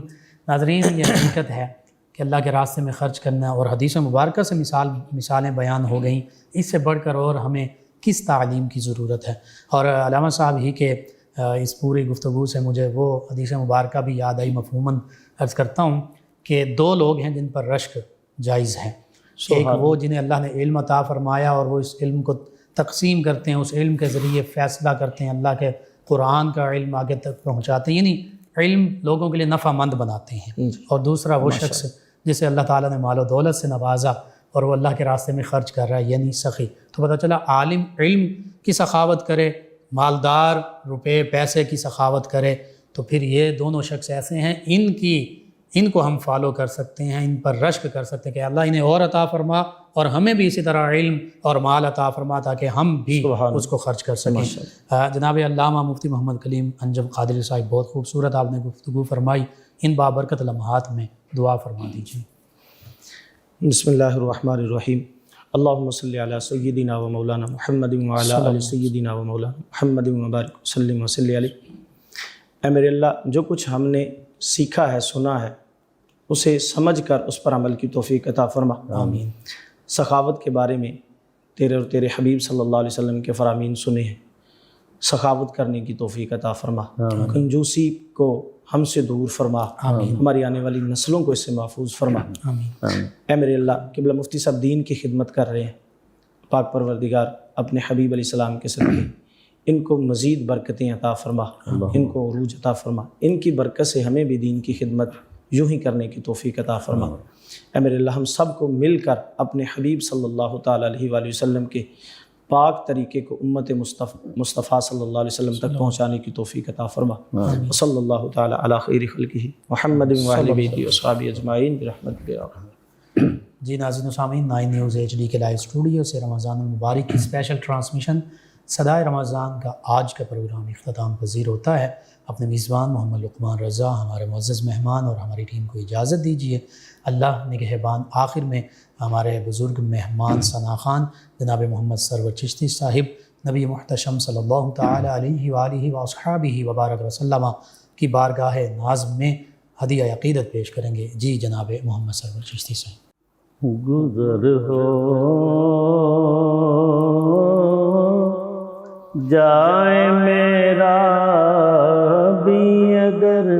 ناظرین، یہ حقیقت ہے کہ اللہ کے راستے میں خرچ کرنا، اور حدیث مبارکہ سے مثالیں بیان ہو گئیں، اس سے بڑھ کر اور ہمیں کس تعلیم کی ضرورت ہے۔ اور علامہ صاحب ہی کے اس پوری گفتگو سے مجھے وہ حدیث مبارکہ بھی یاد آئی، مفہوماً عرض کرتا ہوں کہ 2 لوگ ہیں جن پر رشک جائز ہے، ایک وہ جنہیں اللہ نے علم عطا فرمایا اور وہ اس علم کو تقسیم کرتے ہیں، اس علم کے ذریعے فیصلہ کرتے ہیں، اللہ کے قرآن کا علم آگے تک پہنچاتے ہیں، یعنی علم لوگوں کے لیے نفع مند بناتے ہیں، اور دوسرا وہ شخص جسے اللہ تعالیٰ نے مال و دولت سے نوازا اور وہ اللہ کے راستے میں خرچ کر رہا ہے، یعنی سخی۔ تو پتہ چلا عالم علم کی سخاوت کرے، مالدار روپے پیسے کی سخاوت کرے، تو پھر یہ دونوں شخص ایسے ہیں، ان کو ہم فالو کر سکتے ہیں، ان پر رشک کر سکتے ہیں کہ اللہ انہیں اور عطا فرما اور ہمیں بھی اسی طرح علم اور مال عطا فرما تاکہ ہم بھی اس کو خرچ کر سکیں۔ جناب علامہ مفتی محمد کلیم انجم قادری صاحب، بہت خوبصورت آپ نے گفتگو فرمائی، ان بابرکت لمحات میں دعا فرما دیجیے۔ بسم اللہ الرحمن الرحیم، اللہم صلی علی سیدنا و مولانا محمد وعلی آل سیدنا و مولانا محمد وبارک وسلم وصلی علیہ۔ اے میرے اللہ، جو کچھ ہم نے سیکھا ہے، سنا ہے، اسے سمجھ کر اس پر عمل کی توفیق عطا فرما۔ آمین۔ سخاوت کے بارے میں تیرے اور تیرے حبیب صلی اللہ علیہ وسلم کے فرامین سنے ہیں، سخاوت کرنے کی توفیق عطا فرما، کنجوسی کو ہم سے دور فرما، ہماری آنے والی نسلوں کو اس سے محفوظ فرما۔ آمین۔ اے میرے اللہ، قبلہ مفتی صاحب دین کی خدمت کر رہے ہیں، پاک پروردگار اپنے حبیب علیہ السلام کے صدقے ان کو مزید برکتیں عطا فرما، ان کو عروج عطا فرما، ان کی برکت سے ہمیں بھی دین کی خدمت یوں ہی کرنے کی توفیق عطا فرما۔ اے میرے اللہ، ہم سب کو مل کر اپنے حبیب صلی اللہ تعالیٰ علیہ وآلہ وسلم کے پاک طریقے کو امت مصطفیٰ صلی اللہ علیہ وسلم تک پہنچانے کی توفیق عطا فرما۔ صلی اللہ تعالیٰ علی خیر خلقہ محمد وآلہ بیتہ وصحبہ اجمعین برحمتک یا ارحم۔ جی ناظرین و سامعین، 9 نیوز HD کے لائیو اسٹوڈیو سے رمضان المبارک کی اسپیشل ٹرانسمیشن صدائے رمضان کا آج کا پروگرام اختتام پذیر ہوتا ہے۔ اپنے میزبان محمد لقمان رضا، ہمارے معزز مہمان اور ہماری ٹیم کو اجازت دیجیے۔ اللہ نگہبان۔ آخر میں ہمارے بزرگ مہمان ثنا خان جناب محمد سرور چشتی صاحب، نبی محتشم صلی اللہ تعالی علیہ وآلہ واصحابہ وبارک وسلم کی بارگاہ ناز میں ہدیہ عقیدت پیش کریں گے۔ جی جناب محمد سرور چشتی صاحب۔ گزر ہو جائے میرا بھی اگر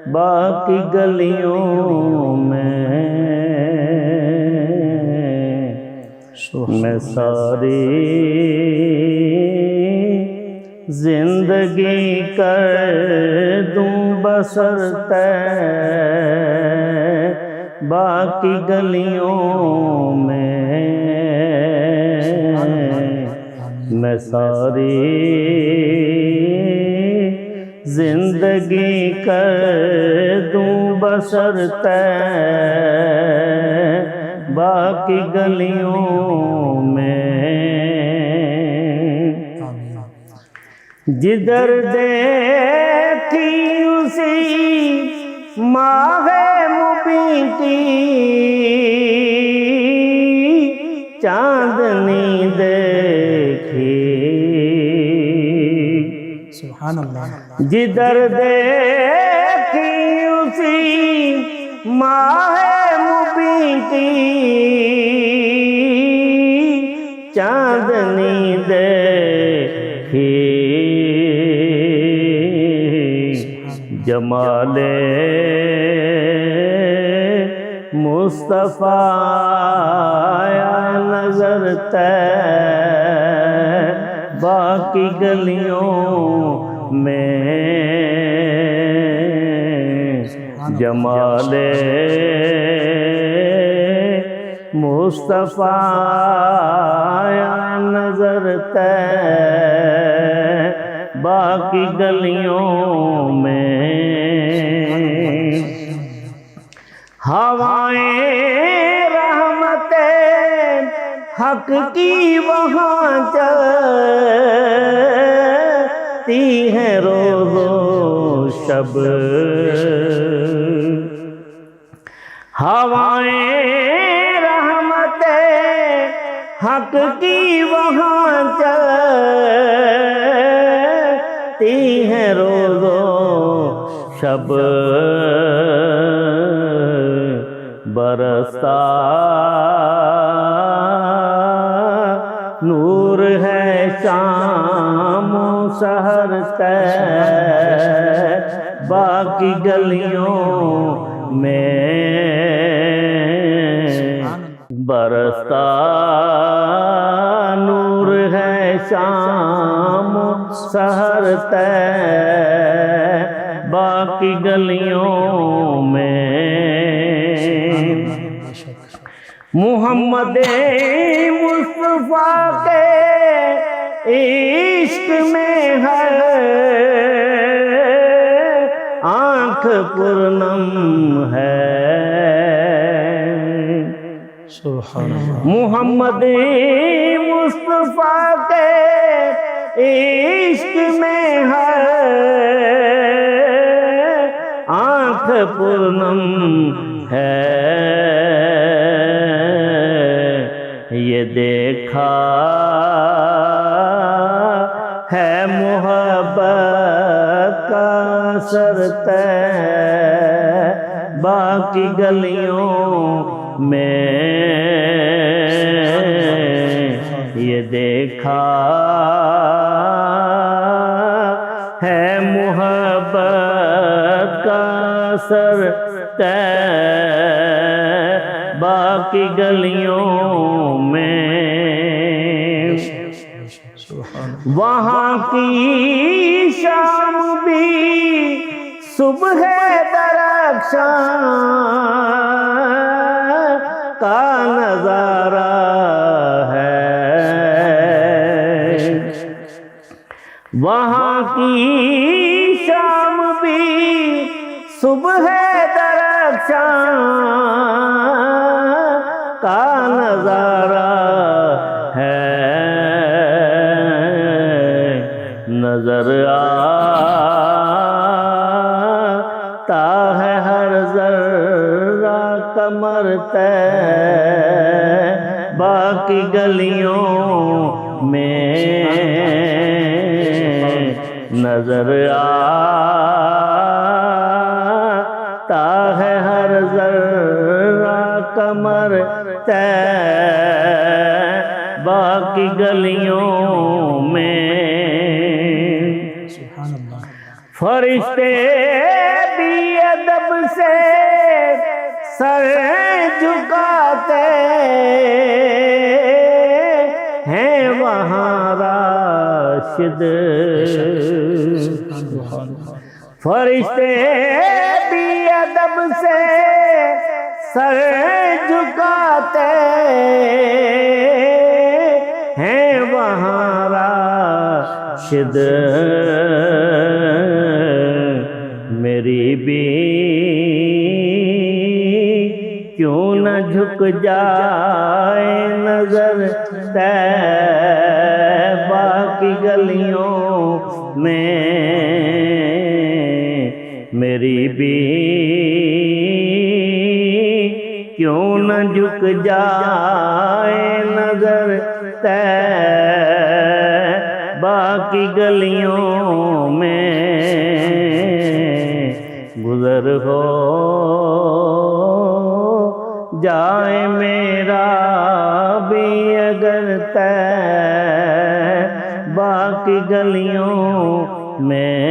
باقی گلیوں میں میں ساری زندگی کر دوں بسر باقی گلیوں میں میں ساری زندگی کر دوں بسر باقی گلیوں میں جدھر دیکھی اسی ماہ مبین کی چاندنی دیکھی، سبحان اللہ، جدھر دیکھی اسی ماہ مبین کی چاندنی دیکھی، جمال مصطفیٰ آیا نظر طیبہ کی گلیوں میں، جمال مصطفیٰ آیا نظر طیبہ کی گلیوں میں، ہوائیں رحمت حق کی وہاں چلتی ہیں روز و شب، ہوائیں رحمت حق کی وہاں چلتی ہیں روز و شب، برستا نور ہے شام و سحر طیبہ کی گلیوں میں، برستا نور ہے شام و سحر طیبہ کی گلیوں میں، محمد مصطفیٰ کے عشق میں ہے آنکھ پرنم ہے، سبحان اللہ، محمد مصطفیٰ کے عشق میں ہے آنکھ پرنم ہے، یہ دیکھا ہے محبت کا اثر طیبہ کی گلیوں میں، یہ دیکھا ہے محبت کا اثر طیبہ کی گلیوں میں، وہاں کی شام بھی صبح درخشاں کا نظارہ ہے، وہاں کی شام بھی صبح درخشاں کا نظارہ ہے، نظر آتا ہے ہر ذرہ قمر طیبہ کی گلیوں میں، نظر آتا ہے ہر ذرہ قمر طیبہ کی گلیوں میں، فرشتے بھی ادب سے سر جھکاتے ہیں وہاں راشد، فرشتے بھی ادب سے سر جھکاتے ہیں وہاں راشد، میری بھی کیوں نہ جھک جائے نظر طیبہ کی گلیوں میں میری بھی کیوں نہ جھک جائے نظر طیبہ کی گلیوں میں گزر ہو جائے میرا بھی اگر طیبہ کی گلیوں میں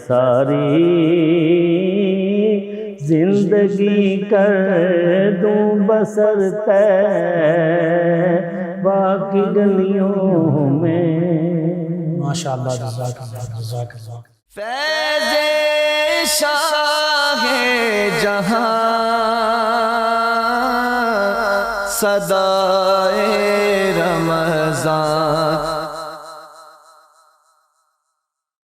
ساری زندگی کر دوں بسر طیبہ کی گلیوں میں. ماشاء اللہ. جزاک اللہ. جزاک اللہ. فیض شاہ جہاں صدائے رمضان